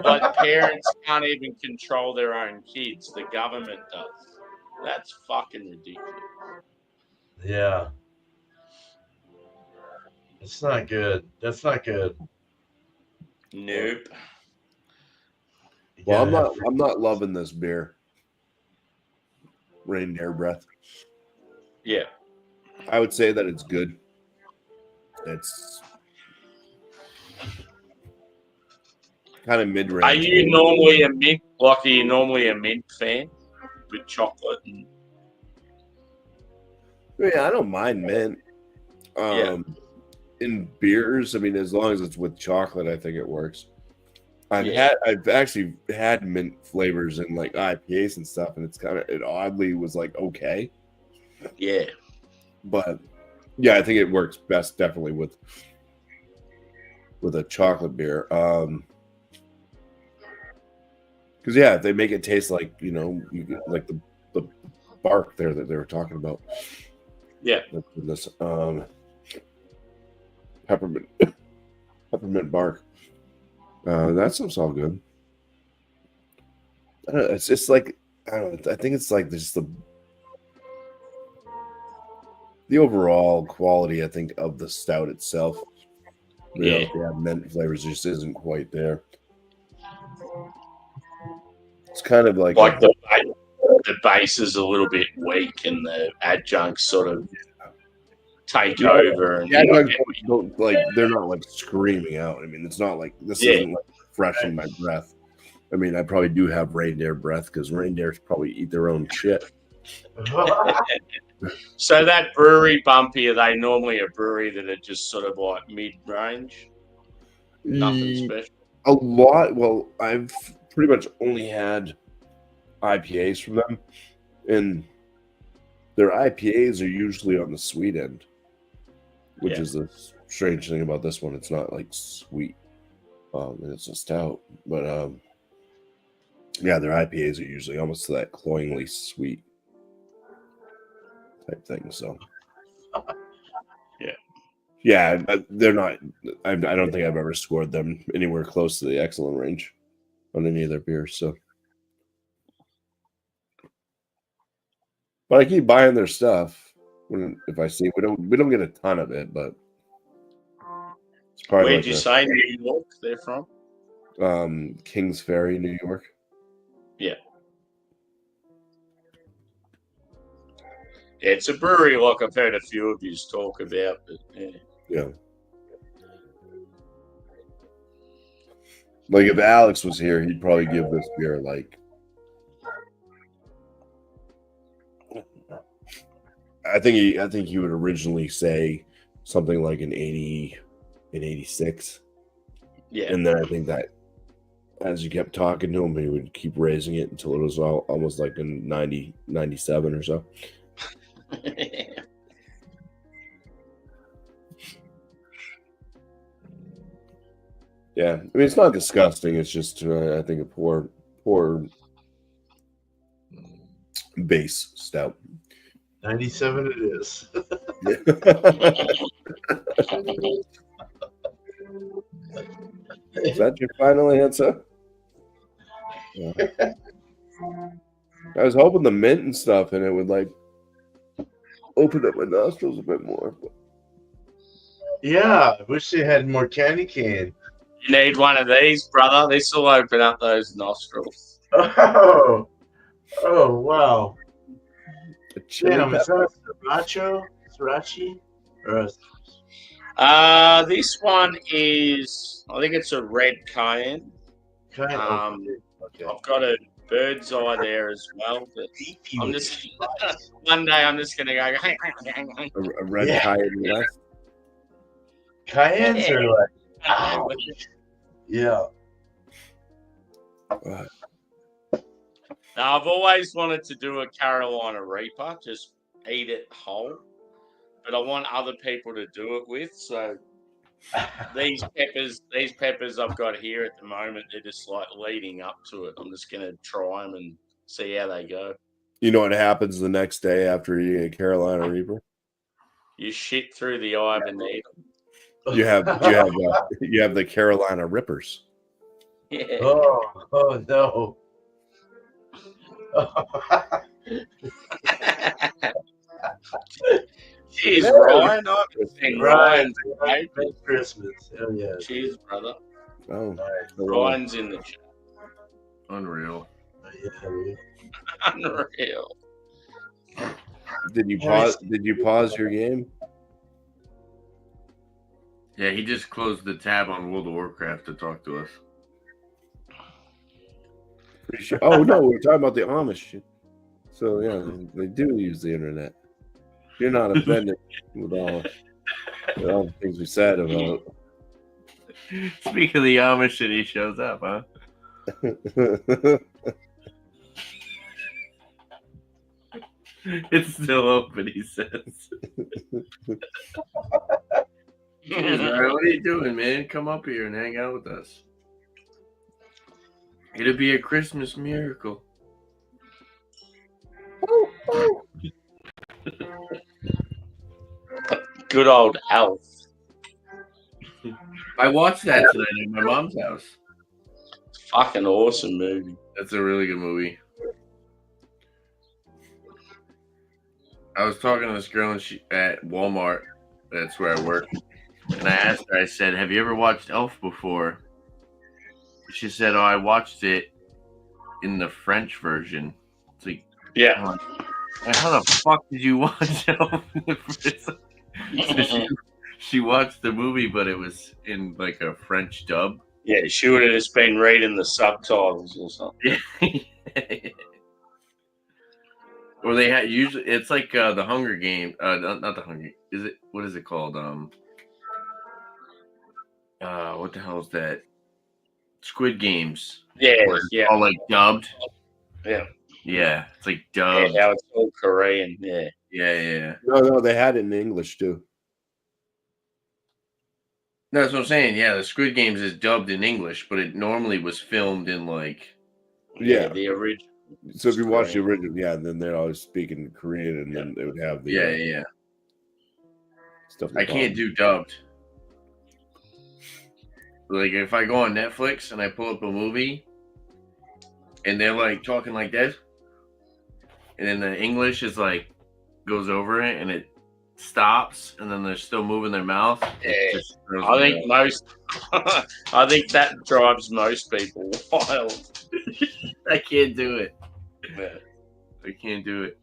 Like parents can't even control their own kids. The government does. That's fucking ridiculous. Yeah. It's not good. That's not good. Nope. You well, gotta I'm not loving this beer. Reindeer breath. Yeah. I would say that it's good. It's kind of mid-range. Are you normally a mint? Like, are you normally a mint fan with chocolate? And Yeah, I don't mind mint. Yeah. In beers, I mean, as long as it's with chocolate, I think it works. I've actually had mint flavors in like IPAs and stuff, and it oddly was like okay. Yeah. But yeah, I think it works best definitely with a chocolate beer. Because yeah, if they make it taste like, you know, you get like the bark there that they were talking about. Yeah. This peppermint bark. That stuff's all good. I don't know, it's just like, I don't know, I think it's like just the overall quality, I think, of the stout itself. Yeah. If they have mint flavors, just isn't quite there. It's kind of like the base is a little bit weak, and the adjuncts sort of take over. And don't like, they're not like screaming out. I mean, it's not like this isn't like fresh in my breath. I mean, I probably do have reindeer breath because reindeers probably eat their own shit. So that brewery, BuMpY, are they normally a brewery that are just sort of like mid-range? Nothing special? A lot. Well, I've pretty much only had IPAs from them, and their IPAs are usually on the sweet end, which is the strange thing about this one. It's not like sweet, and it's a stout, but Yeah, their IPAs are usually almost that cloyingly sweet type thing. So, yeah, they're not. I don't think I've ever scored them anywhere close to the excellent range on any of their beers. So, but I keep buying their stuff if I see. We don't get a ton of it, but it's probably Where'd like you say New York they're from? Kings Ferry, New York. Yeah. Yeah, it's a brewery like I've heard a few of you talk about, but Yeah. Like if Alex was here, he'd probably give this beer like I think he would originally say something like an 80, an 86. Yeah. And then I think that as you kept talking to him, he would keep raising it until it was almost like a 90, 97 or so. Yeah, I mean it's not disgusting. It's just I think a poor base stout. 97 it is. Is that your final answer? Yeah. I was hoping the mint and stuff in it would like open up my nostrils a bit more. Yeah, I wish they had more candy cane. You need one of these, brother. This will open up those nostrils. Oh, wow. A chili Damn, is pepper. that a sriracha? Or This one is, I think it's a red cayenne. okay. I've got a bird's eye there as well. But Beefy I'm with just one day I'm just gonna go. A red Yeah. cayenne left. Cayennes are like, ow. Yeah. Now, I've always wanted to do a Carolina Reaper, just eat it whole, but I want other people to do it with. So these peppers I've got here at the moment, they're just like leading up to it. I'm just gonna try them and see how they go. You know what happens the next day after eating a Carolina Reaper? You shit through the eye of a needle. You have the Carolina Rippers. Yeah. Oh no. Cheers, Yeah. Ryan. I've seen Ryan, Ryan's Merry Christmas. Hell yeah. Cheers, brother. Oh, Nice. Ryan's in the chat. Unreal. Yeah, dude. Unreal. Did you pause? Did you pause your game? Yeah, he just closed the tab on World of Warcraft to talk to us. Pretty sure. Oh no, we're talking about the Amish shit. So yeah, they do use the internet. You're not offended with all the things we said about. Speaking of the Amish shit, he shows up, huh? It's still open, he says. Cheers, Ryan. What are you doing, man? Come up here and hang out with us. It'll be a Christmas miracle. Good old Elf. I watched that tonight at my mom's house. Fucking awesome movie. That's a really good movie. I was talking to this girl at Walmart. That's where I work. And I asked her, I said, have you ever watched Elf before? She said, oh, I watched it in the French version. It's like, Yeah. how the fuck did you watch Elf in the French? So she watched the movie, but it was in like a French dub. Yeah, she would have just been reading the subtitles or something. Or they had usually it's like the Hunger Game. Not the Hunger. Is it? What is it called? What the hell is that? Squid Games. Yeah, Where it's yeah. all like dubbed. Yeah. Yeah, it's like dubbed. Yeah, how it's all Korean. Yeah. Yeah. No, they had it in English too. That's what I'm saying. Yeah, the Squid Games is dubbed in English, but it normally was filmed in like Yeah. the original. So if you watch the original, yeah, then they're always speaking Korean, and then they would have the Yeah. stuff. I can't do dubbed. Like if I go on Netflix and I pull up a movie, and they're like talking like this, and then the English is like goes over it, and it stops, and then they're still moving their mouth. Yeah. I think that drives most people wild. I can't do it. I can't do it.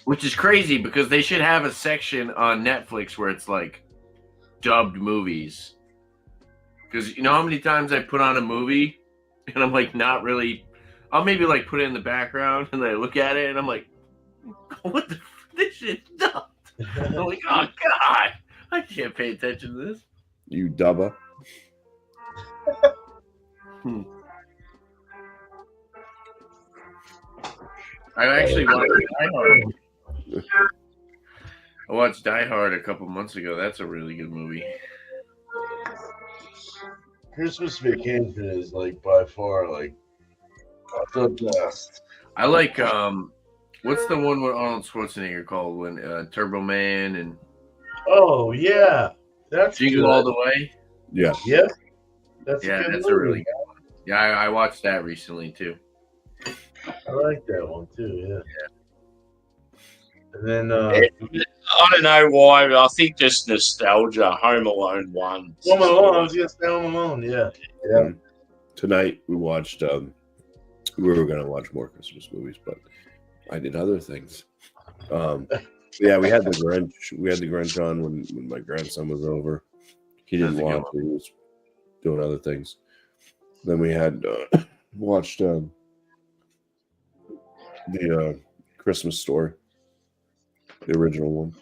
Which is crazy because they should have a section on Netflix where it's like dubbed movies. Because you know how many times I put on a movie and I'm like not really. I'll maybe like put it in the background and I look at it and I'm like, what the this shit's dubbed. I'm like, oh god, I can't pay attention to this. You dubba. I actually watched Die Hard. I watched Die Hard a couple months ago. That's a really good movie. Christmas Vacation is like by far like the best. I like what's the one with Arnold Schwarzenegger called when Turbo Man and Oh yeah, that's Jingle good. All the Way? Yeah. Yeah, that's Yeah, a good that's movie. a really good one. Yeah, I watched that recently too. I like that one too. Yeah. And then I don't know why, but I think just nostalgia. Home Alone 1. Home Alone. I was gonna say Home Alone. Yeah. Yeah. Tonight we watched. We were going to watch more Christmas movies, but I did other things. Yeah, we had the Grinch. We had the Grinch on when my grandson was over. He didn't That's a good watch it. He was doing other things. Then we had watched the Christmas Story, the original one.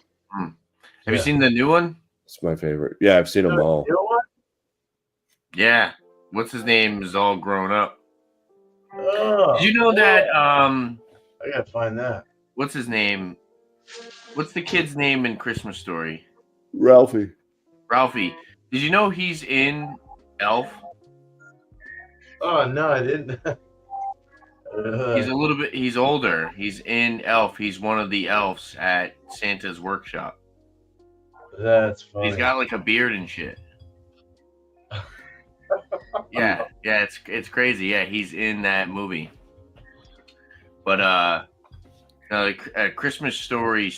Have you seen the new one? It's my favorite. Yeah, I've seen them all. You know what? Yeah. What's his name is all grown up. Oh, Did you know that I gotta find that. what's his name? What's the kid's name in Christmas Story? Ralphie. Ralphie. Did you know he's in Elf? Oh no, I didn't. He's older. He's in Elf. He's one of the elves at Santa's workshop. That's funny. He's got like a beard and shit. Yeah, it's crazy. Yeah, he's in that movie. But Christmas Story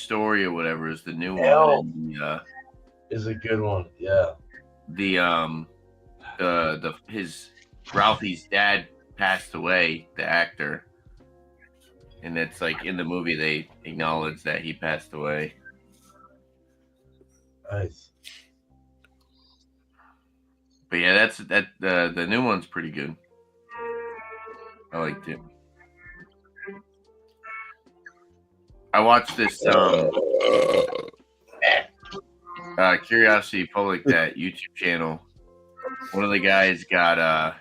or whatever is the new Elf. one. And, is a good one. Yeah. His Ralphie's dad passed away, the actor, and it's like in the movie they acknowledge that he passed away. Nice. But yeah, the new one's pretty good. I liked it. I watched this Curiosity Public, that YouTube channel. One of the guys got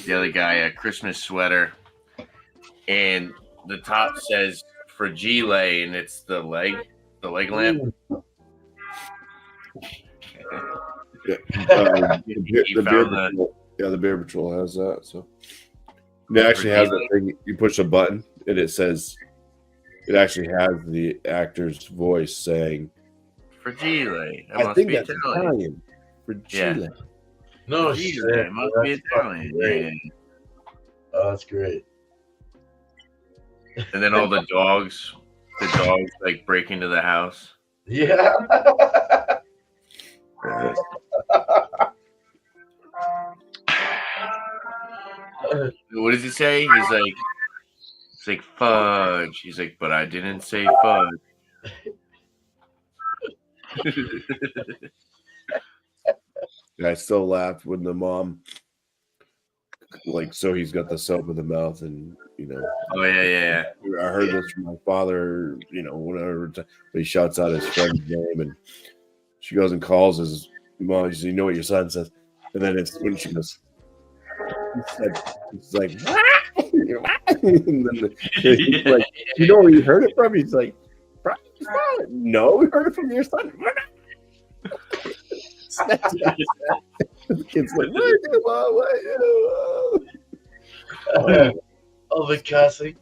the other guy a Christmas sweater, and the top says Fragile, and it's the leg lamp. Yeah. He found the The Bear Patrol has that. So it actually has a thing. You push a button, and it says. It actually has the actor's voice saying Fragile. I think that's Italian. Fragile. Yeah. No Fragile. shit. It must be That's Italian. fucking great. Yeah. Oh, that's great. And then all the dogs like break into the house. Yeah. What does he say? He's like fudge. He's like, but I didn't say fudge. I still laughed when the mom, so he's got the soap in the mouth, and Oh yeah. I heard this from my father, whatever. But he shouts out his friend's name, and she goes and calls his mom. She says, "You know what your son says?" And then it's when she goes, "He's like, and then he's like, you know where you heard it from?" He's like, "No, we heard it from your son." The kid's like, "What? All the cussing.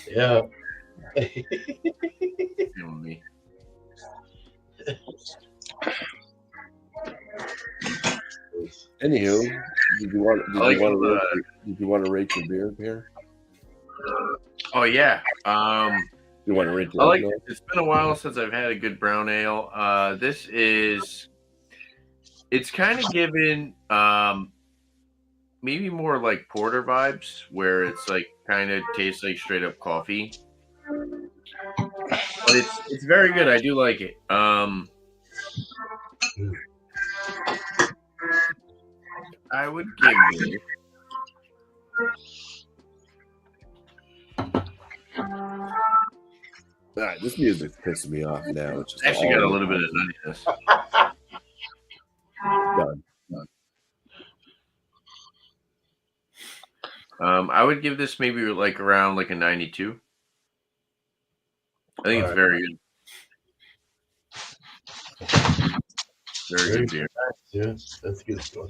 Yeah. Killing me. Anywho, did you want I like to rate your beer here? Oh yeah. You want to rate I your like. ale? It's been a while since I've had a good brown ale. This is. It's kind of given maybe more like porter vibes, where it's like kind of tastes like straight up coffee. But it's very good. I do like it. I would give it. All right, this music's pissing me off now. It's just Actually, got a all little bit of nuttiness. done. I would give this maybe like around like a 92. I think it's Alright. very good. Very good beer. Yeah, that's good stuff.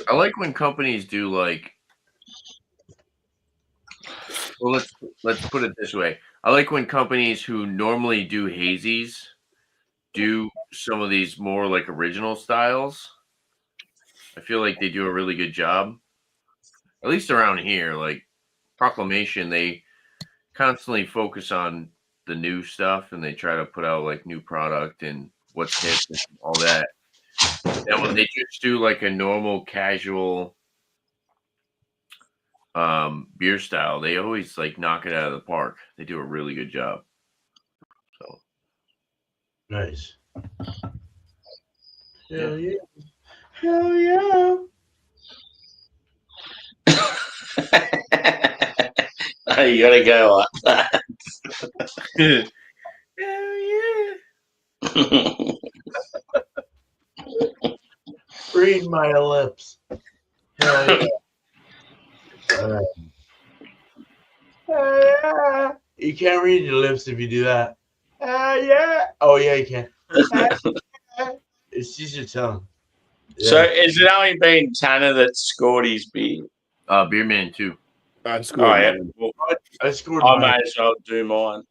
I like when companies do like. Well, let's put it this way. I like when companies who normally do hazies do some of these more like original styles. I feel like they do a really good job. At least around here, like Proclamation, they constantly focus on the new stuff and they try to put out like new product and what's hip and all that. And when they just do like a normal casual beer style, they always like knock it out of the park. They do a really good job. So Nice. Hell yeah. Hell yeah. Oh, you gotta go like that. hell yeah. Read my lips. Hell yeah. All right. Yeah. You can't read your lips if you do that. Yeah. Oh, yeah, you can. It's just your tongue. Yeah. So, is it only been Tanner that scored his beer? Beer Man too. I scored. Oh, yeah. mine. Well, I scored I mine. may as well do mine.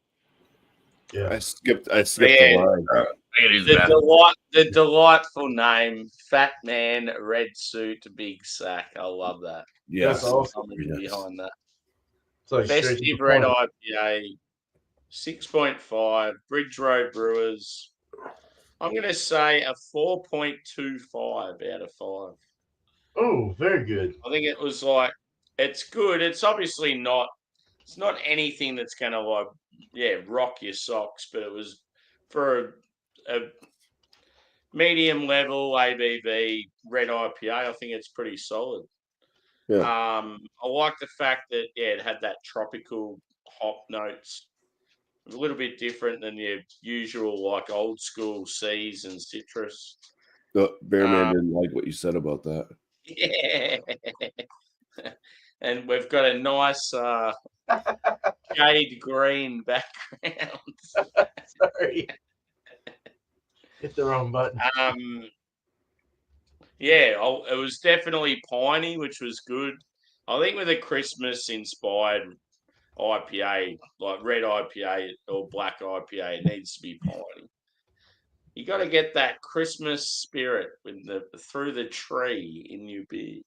Yeah. I skipped Yeah. the line. I gotta use the The bathroom. the delightful name, Fat Man, Red Suit, Big Sack. I love that. Yes. That's awesome. Something behind that. It's like straight to Festive the Red point. IPA, 6.5. Bridge Road Brewers. I'm going to say a 4.25 out of 5. Oh, very good. I think it was like, it's good. It's obviously not, it's not anything that's going to like, rock your socks, but it was for a medium level ABV red IPA. I think it's pretty solid. Yeah. I like the fact that, it had that tropical hop notes. It was a little bit different than your usual, like old school C's and citrus. The Bearman didn't like what you said about that. Yeah. And we've got a nice jade green background. Sorry. Hit the wrong button. It was definitely piney, which was good. I think with a Christmas inspired IPA, like red IPA or black IPA, it needs to be piney. You got to get that Christmas spirit with through the tree in your beer.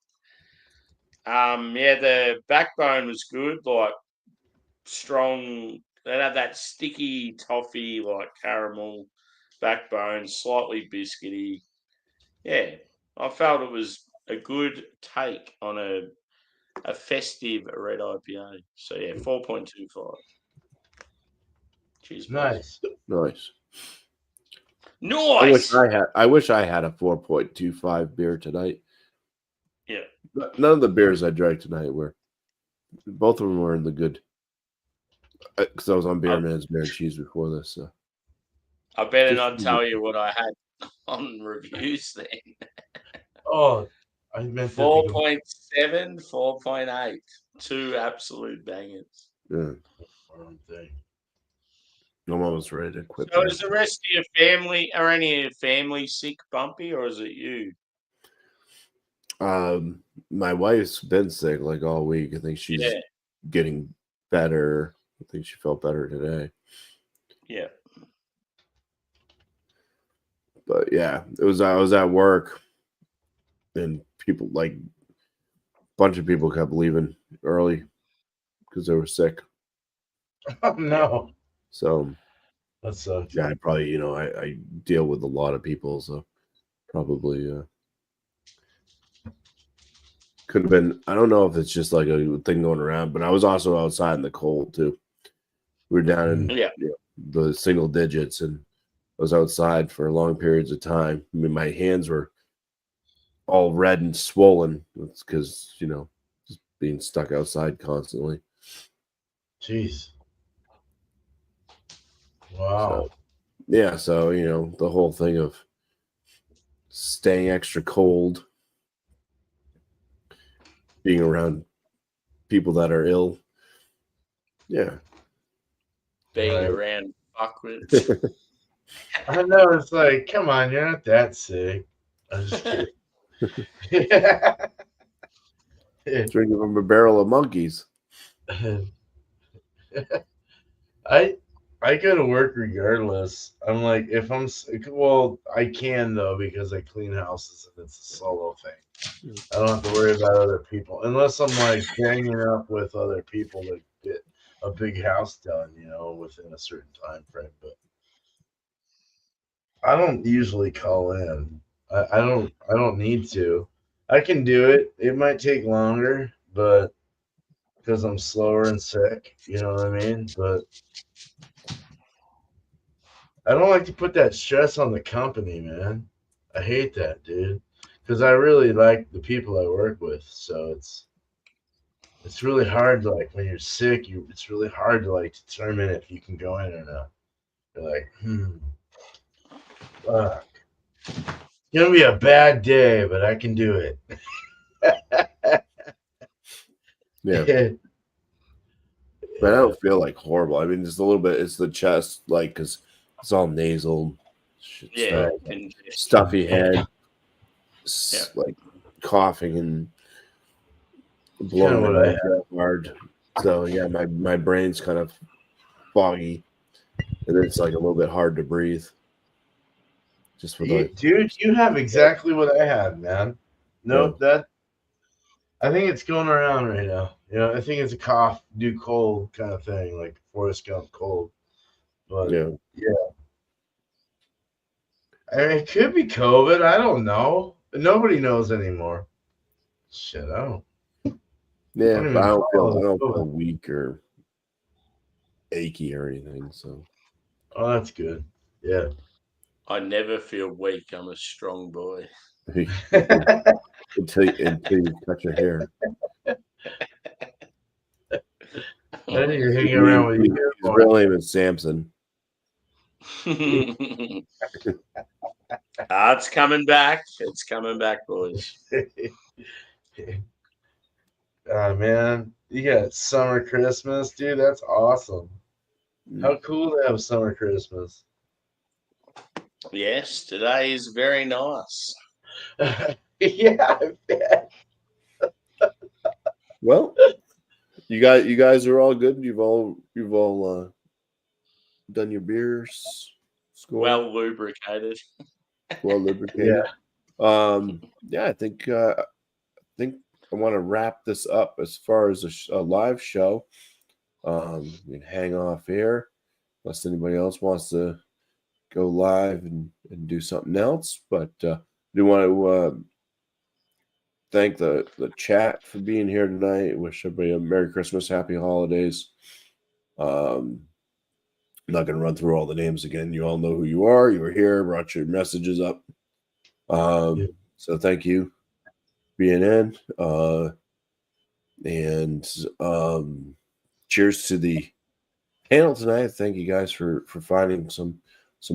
The backbone was good, like strong. They had that sticky toffee, like caramel backbone, slightly biscuity. Yeah, I felt it was a good take on a festive red IPA. So 4.25. Cheers, boys. Nice. Nice. I wish I had a 4.25 beer tonight. Yeah. None of the beers I drank tonight both of them were in the good. Because I was on Beer Man's Beer and Cheese before this. So. I better not tell you what I had on reviews then. Oh, I meant 4.7, 4.8. Two absolute bangers. Yeah. I'm almost ready to quit. So is the rest of your family, are any of your family sick, BuMpy, or is it you? my wife's been sick like all week. I think she's Yeah. getting better. I think she felt better today. Yeah. But yeah, I was at work, and people a bunch of people kept leaving early because they were sick. Oh no. So That sucks. yeah, I probably I deal with a lot of people, so probably could have been. I don't know if it's just like a thing going around, but I was also outside in the cold too. We were down in Yeah. the single digits, and I was outside for long periods of time. I mean, my hands were all red and swollen. It's because just being stuck outside constantly. Jeez. Wow. So, yeah, so the whole thing of staying extra cold, being around people that are ill. Yeah. Being Right. around fuckwits. I know, it's like, come on, you're not that sick. I'm just kidding. Yeah. Drinking from a barrel of monkeys. I go to work regardless. I'm like, if I'm sick, well, I can though because I clean houses and it's a solo thing. I don't have to worry about other people unless I'm like banging up with other people to get a big house done, within a certain time frame. But I don't usually call in. I don't need to. I can do it. It might take longer, but because I'm slower and sick, you know what I mean? But I don't like to put that stress on the company, man. I hate that, dude. Because I really like the people I work with. So it's really hard to like when you're sick, it's really hard to like determine if you can go in or not. You're like, fuck. It's gonna be a bad day, but I can do it. Yeah. But I don't feel like horrible. I mean, just a little bit. It's the chest, because it's all nasal. Yeah. Stuffy head, Yeah. like coughing and Kinda blowing what my I nose out hard. So yeah, my brain's kind of foggy, and it's like a little bit hard to breathe. Just with Dude, you have exactly what I had, man. Nope, Yeah. I think it's going around right now. I think it's a cough, do cold kind of thing, like Forrest Gump cold. But yeah. I mean, it could be COVID. I don't know. Nobody knows anymore. Shit, I don't. Yeah, but I don't follow feel COVID. weak or achy or anything. So Oh, that's good. Yeah. I never feel weak. I'm a strong boy. until you cut your hair. I think you're hanging around with His you. real name is Samson. It's coming back. It's coming back, boys. Man, you got summer Christmas, dude. That's awesome. How cool to have summer Christmas. Yes, today is very nice. Yeah, I bet. Well, you guys are all good. You've all done your beers. Score. Well lubricated. Well lubricated. Yeah. I think I want to wrap this up as far as a live show. You can hang off here unless anybody else wants to go live and do something else. But I do want to thank the chat for being here tonight. Wish everybody a Merry Christmas, Happy Holidays. I'm not going to run through all the names again. You all know who you are. You were here, brought your messages up. So thank you for being in. And cheers to the panel tonight. Thank you guys for finding some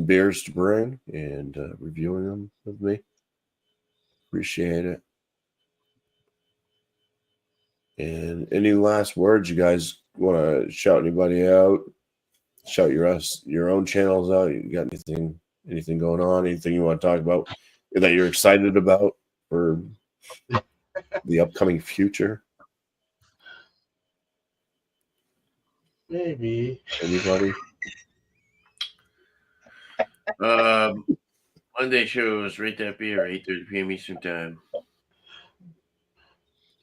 beers to bring and reviewing them with me. Appreciate it. And any last words you guys want to shout anybody out? Shout your own channels out. You got anything going on? Anything you want to talk about that you're excited about for the upcoming future? Maybe. Anybody? Monday shows Rate That Beer, 8:30 p.m. Eastern Time.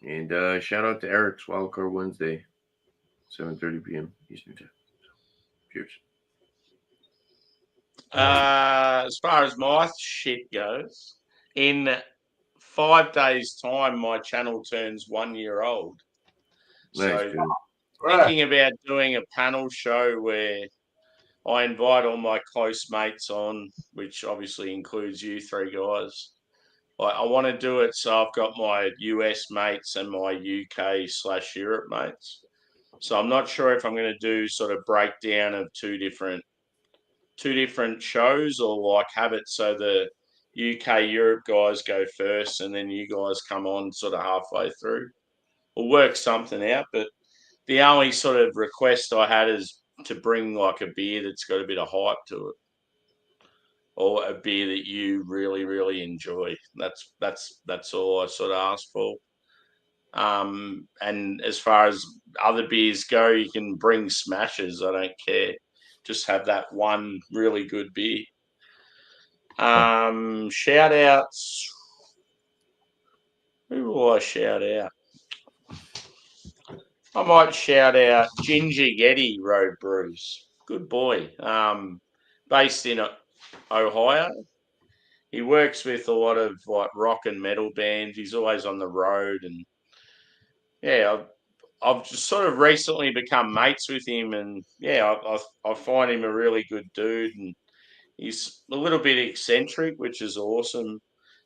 And shout out to Eric's Wildcard Wednesday, 7:30 p.m. Eastern Time. Cheers. As far as my shit goes, in 5 days' time, my channel turns 1 year old. Nice, So dude. thinking about doing a panel show where I invite all my close mates on, which obviously includes you three guys. I want to do it so I've got my US mates and my UK/Europe mates. So I'm not sure if I'm going to do sort of breakdown of two different shows, or like have it so the UK Europe guys go first and then you guys come on sort of halfway through. We'll work something out, but the only sort of request I had is to bring like a beer that's got a bit of hype to it, or a beer that you really, really enjoy. That's all I sort of asked for. And as far as other beers go, you can bring smashes. I don't care. Just have that one really good beer. Shout outs. Who will I shout out? I might shout out Ginger Yeti Road Brews. Good boy. Based in Ohio. He works with a lot of like rock and metal bands. He's always on the road, and yeah, I've just sort of recently become mates with him, and yeah, I find him a really good dude, and he's a little bit eccentric, which is awesome.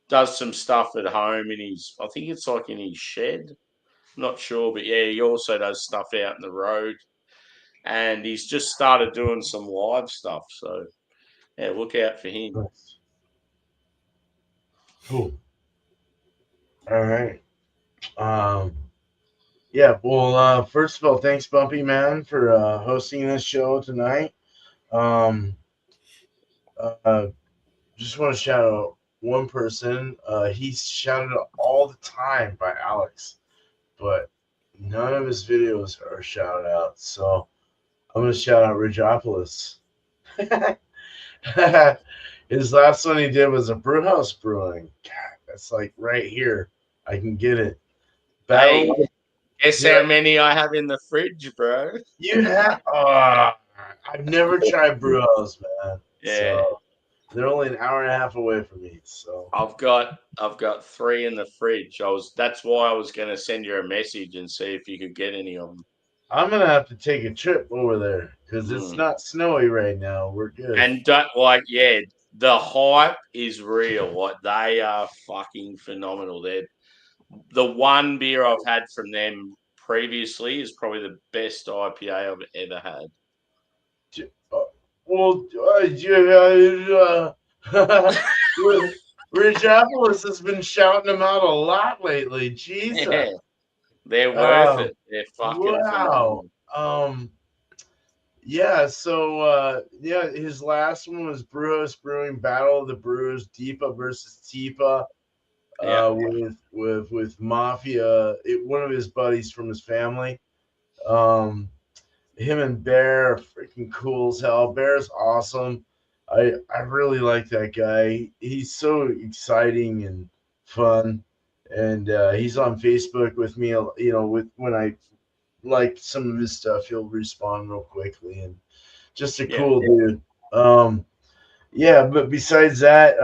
Does some stuff at home I think it's like in his shed. I'm not sure, but yeah, he also does stuff out in the road, and he's just started doing some live stuff. So yeah, look out for him. Nice. Cool. All right. Yeah. Well, first of all, thanks, Bumpy Man, for hosting this show tonight. Um, just want to shout out one person. He's shouted out all the time by Alex, but none of his videos are shouted out. So I'm gonna shout out Ridgeopolis. His last one he did was a brewhouse brewing. God, that's like right here. I can get it. Hey, Battle. guess Yeah. how many I have in the fridge, bro? You have. I've never tried brewhouse, man. Yeah. So they're only an hour and a half away from me. So I've got 3 in the fridge. That's why I was gonna send you a message and see if you could get any of them. I'm gonna have to take a trip over there because it's not snowy right now. We're good. And the hype is real. Like they are fucking phenomenal. They're the one beer I've had from them previously is probably the best IPA I've ever had. Well, Ridgeopolis has been shouting them out a lot lately. Jesus. Yeah, they're worth it. They're fucking wow. phenomenal. Yeah, so his last one was Brewhouse Brewing Battle of the Brewers, Deepa versus Teepa. With Mafia, one of his buddies from his family. Him and Bear are freaking cool as hell. Bear's awesome. I really like that guy. He's so exciting and fun, and he's on Facebook with me. You know, when I like some of his stuff, he'll respond real quickly, and just a cool dude. But besides that,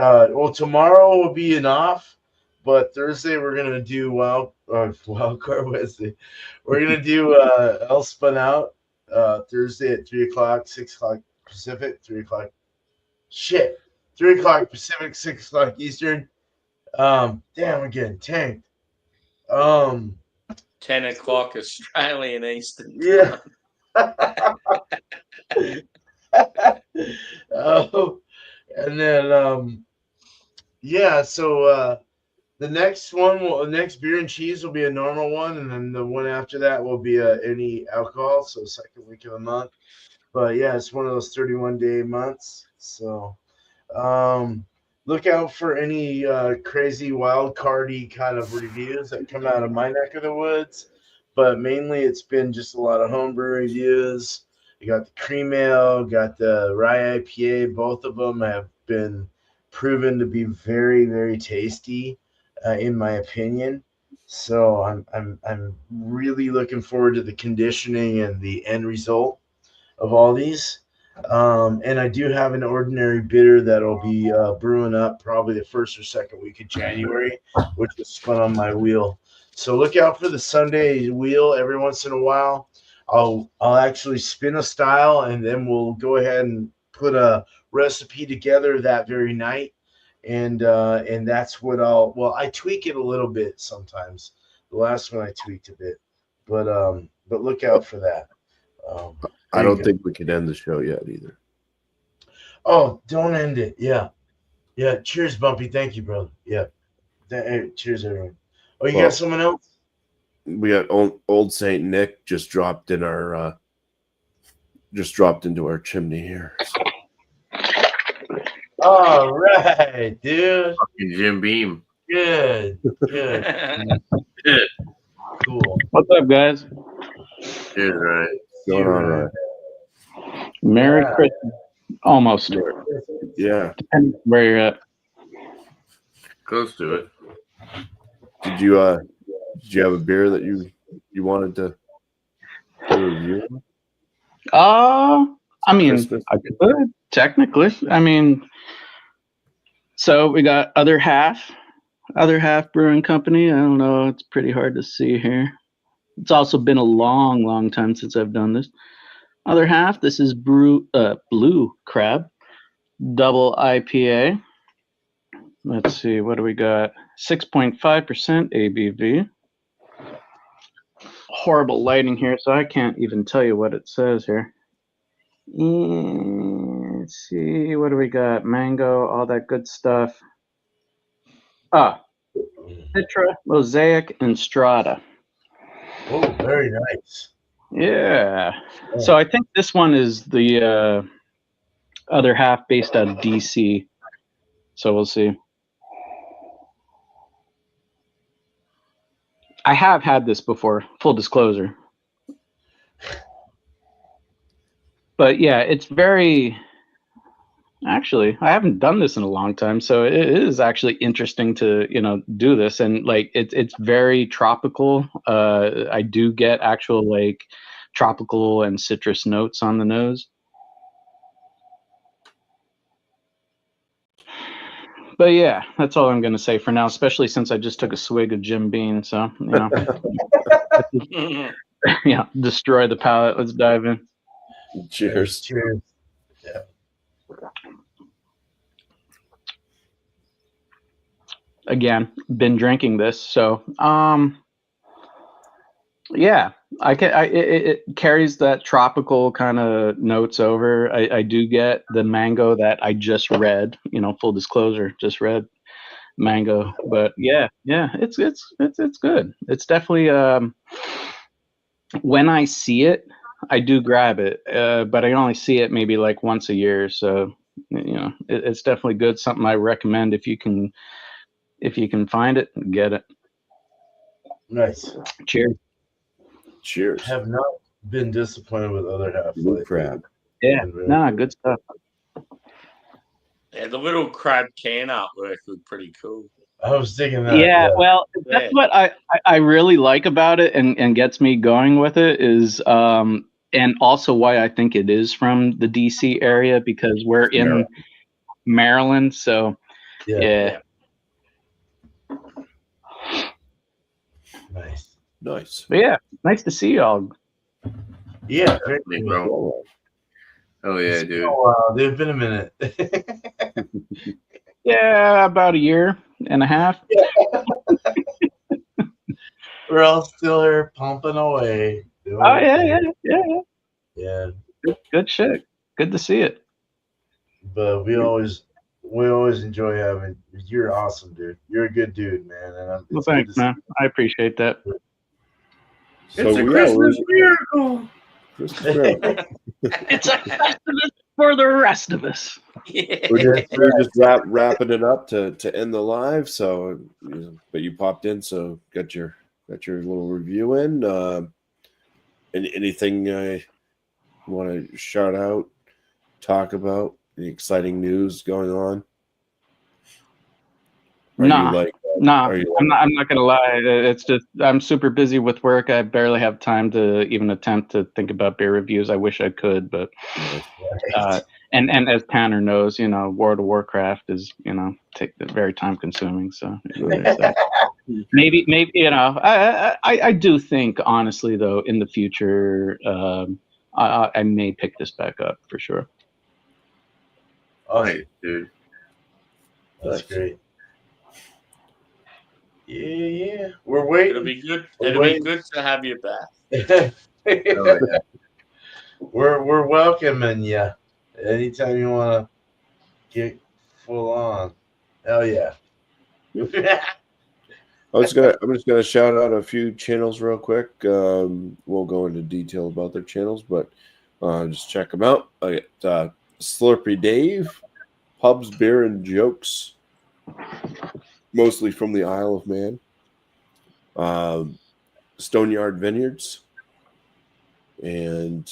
tomorrow will be an off, but Thursday we're gonna do Wildcard Wednesday. We're gonna do El Spun Out Thursday at 3:00, 6:00 Pacific, 3:00. 3:00 Pacific, 6:00 Eastern. Damn, we're getting tanked. 10 o'clock Australian Eastern. Yeah. And then so the next beer and cheese will be a normal one, and then the one after that will be any alcohol, so second week of the month. But yeah, it's one of those 31-day months. So look out for any crazy wild cardy kind of reviews that come out of my neck of the woods. But mainly it's been just a lot of homebrew reviews. You got the cream ale, got the rye IPA. Both of them have been proven to be very, very tasty, in my opinion. So I'm really looking forward to the conditioning and the end result of all these. And I do have an ordinary bitter that'll be brewing up probably the first or second week of January, which was spun on my wheel. So look out for the Sunday wheel every once in a while. I'll actually spin a style, and then we'll go ahead and put a recipe together that very night. And that's what I tweak it a little bit sometimes. The last one I tweaked a bit, but look out for that. I don't think we can end the show yet either. Oh, don't end it. Yeah. Yeah. Cheers, BuMpY. Thank you, brother. Yeah. Cheers, everyone. Oh, you got someone else? We got old Saint Nick just dropped into our chimney here. All right, dude. Fucking Jim Beam. Good. Cool. What's up, guys? Cheers, right. Going on, right? Merry Christmas. Almost. Yeah. Depending where you're at. Close to it. Did you have a beer that you wanted to review? I mean, Christmas? I could technically. I mean, so we got Other Half Brewing Company. I don't know. It's pretty hard to see here. It's also been a long, long time since I've done this. Other Half. This is Blue Crab Double IPA. Let's see. What do we got? 6.5% ABV. Horrible lighting here, so I can't even tell you what it says here. Let's see, what do we got? Mango, all that good stuff. Citra, Mosaic, and Strata. Oh, very nice. Yeah. So I think this one is the Other Half based out of DC. So we'll see. I have had this before, full disclosure. But yeah, it's very, actually, I haven't done this in a long time, so it is actually interesting to, do this. And like, it's very tropical. I do get actual like tropical and citrus notes on the nose. But yeah, that's all I'm going to say for now, especially since I just took a swig of Jim Beam. So, yeah, destroy the palate. Let's dive in. Cheers. Cheers. Yeah. Again, been drinking this, so yeah, it carries that tropical kind of notes over. I do get the mango that I just read, full disclosure, just read mango. But yeah, it's good. It's definitely when I see it, I do grab it, but I only see it maybe like once a year. So it's definitely good. Something I recommend if you can find it, get it. Nice. Cheers. Cheers. Have not been disappointed with Other Half. Blue Crab. Yeah, good stuff. Yeah, the little crab can artwork looked pretty cool. I was thinking that. Yeah, well, that's what I really like about it and gets me going with it is and also why I think it is from the DC area, because we're in Maryland, so yeah. Nice. But yeah, nice to see y'all. Yeah, Hey, bro. Oh yeah, dude. Oh wow, they've been a minute. Yeah, about a year and a half. We're all still here pumping away. Oh yeah. Good shit. Good to see it. But we always enjoy having. You're awesome, dude. You're a good dude, man. And Well, thanks, man. I appreciate that. It's a Christmas miracle. Christmas miracle. It's a Festivus for the rest of us. Yeah. We're just wrapping it up to end the live. So, but you popped in, so got your little review in. Anything you want to shout out, talk about? Any exciting news going on? Are you like? I'm not gonna lie. It's just I'm super busy with work. I barely have time to even attempt to think about beer reviews. I wish I could, but and as Tanner knows, World of Warcraft is very time consuming. So there's that. maybe I do think honestly though in the future I may pick this back up for sure. Awesome, Nice, dude. that's great. Yeah. We're waiting. It'll be good. It'll be good to have you back. Oh, yeah. We're welcoming you anytime you want to get full on. Hell yeah. I'm just gonna shout out a few channels real quick. We'll go into detail about their channels, but just check them out. I got Slurpy Dave, Pubs, Beer, and Jokes, mostly from the Isle of Man. Stoneyard Vineyards, and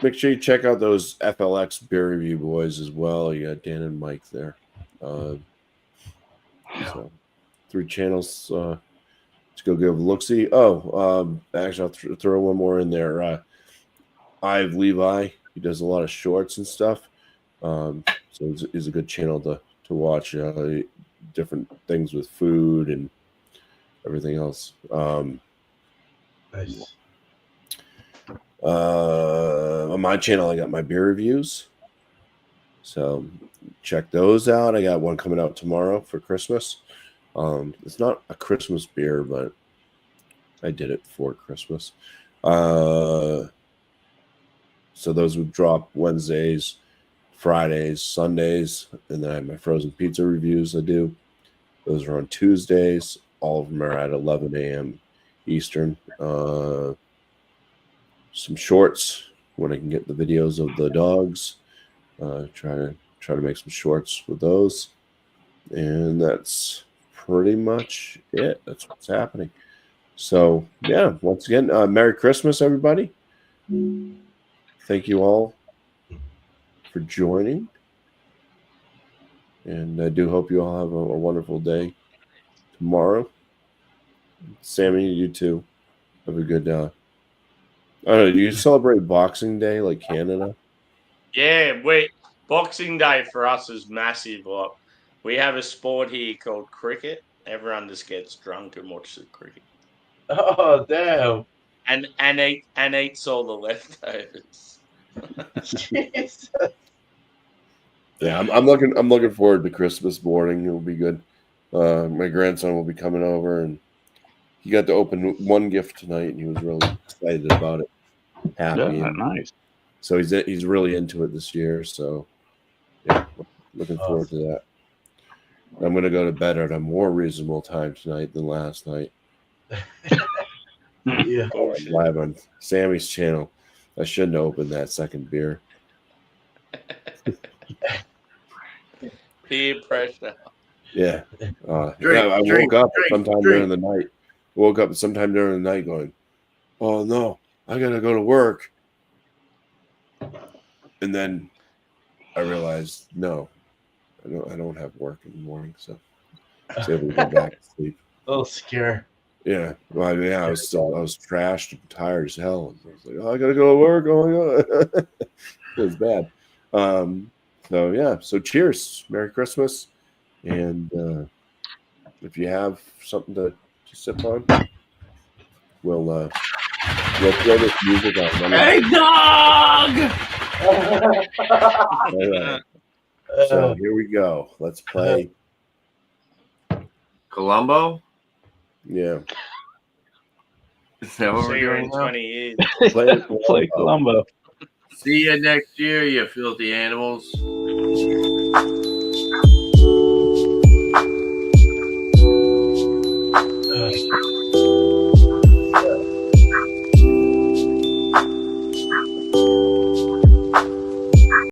make sure you check out those FLX beer review boys as well. You got Dan and Mike there. So 3 channels. Let's go give a look-see. Actually, I'll throw one more in there. I've Levi. He does a lot of shorts and stuff. So it's a good channel to watch. Different things with food and everything else. Nice. On my channel, I got my beer reviews. So check those out. I got one coming out tomorrow for Christmas. It's not a Christmas beer, but I did it for Christmas. So those would drop Wednesdays, Fridays, Sundays, and then I have my frozen pizza reviews I do. Those are on Tuesdays. All of them are at 11 a.m. Eastern. Some shorts when I can get the videos of the dogs. Try to make some shorts with those, and that's pretty much it. That's what's happening. So yeah, once again, Merry Christmas, everybody. Thank you all for joining, and I do hope you all have a wonderful day tomorrow. Sammy, you too. Have a good. I don't know. Do you celebrate Boxing Day like Canada? Yeah, Boxing Day for us is massive. Like, we have a sport here called cricket. Everyone just gets drunk and watches the cricket. Oh damn! And eats all the leftovers. Jesus. Yeah, I'm looking forward to Christmas morning. It will be good. My grandson will be coming over, and he got to open one gift tonight, and he was really excited about it. Happy, Yeah, nice. So he's really into it this year. So yeah, looking forward to that. I'm going to go to bed at a more reasonable time tonight than last night. Yeah. Live on Sammy's channel. I shouldn't have opened that second beer. Peer pressure. Yeah. I woke up sometime during the night. Woke up sometime during the night going, "Oh no, I gotta go to work." And then I realized, no, I don't have work in the morning, so I was able to go back to sleep. A little scare. Yeah, well, I was trashed and tired as hell. And I was like, "Oh, I gotta go to work." Oh my god, it was bad. So yeah, so cheers, Merry Christmas, and if you have something to sip on, we'll play this music on. Hey, dog! All right. So here we go. Let's play. Columbo? Yeah. Is that what See we're you doing in now? 20 years. Play Play Columbo. See you next year, you filthy animals.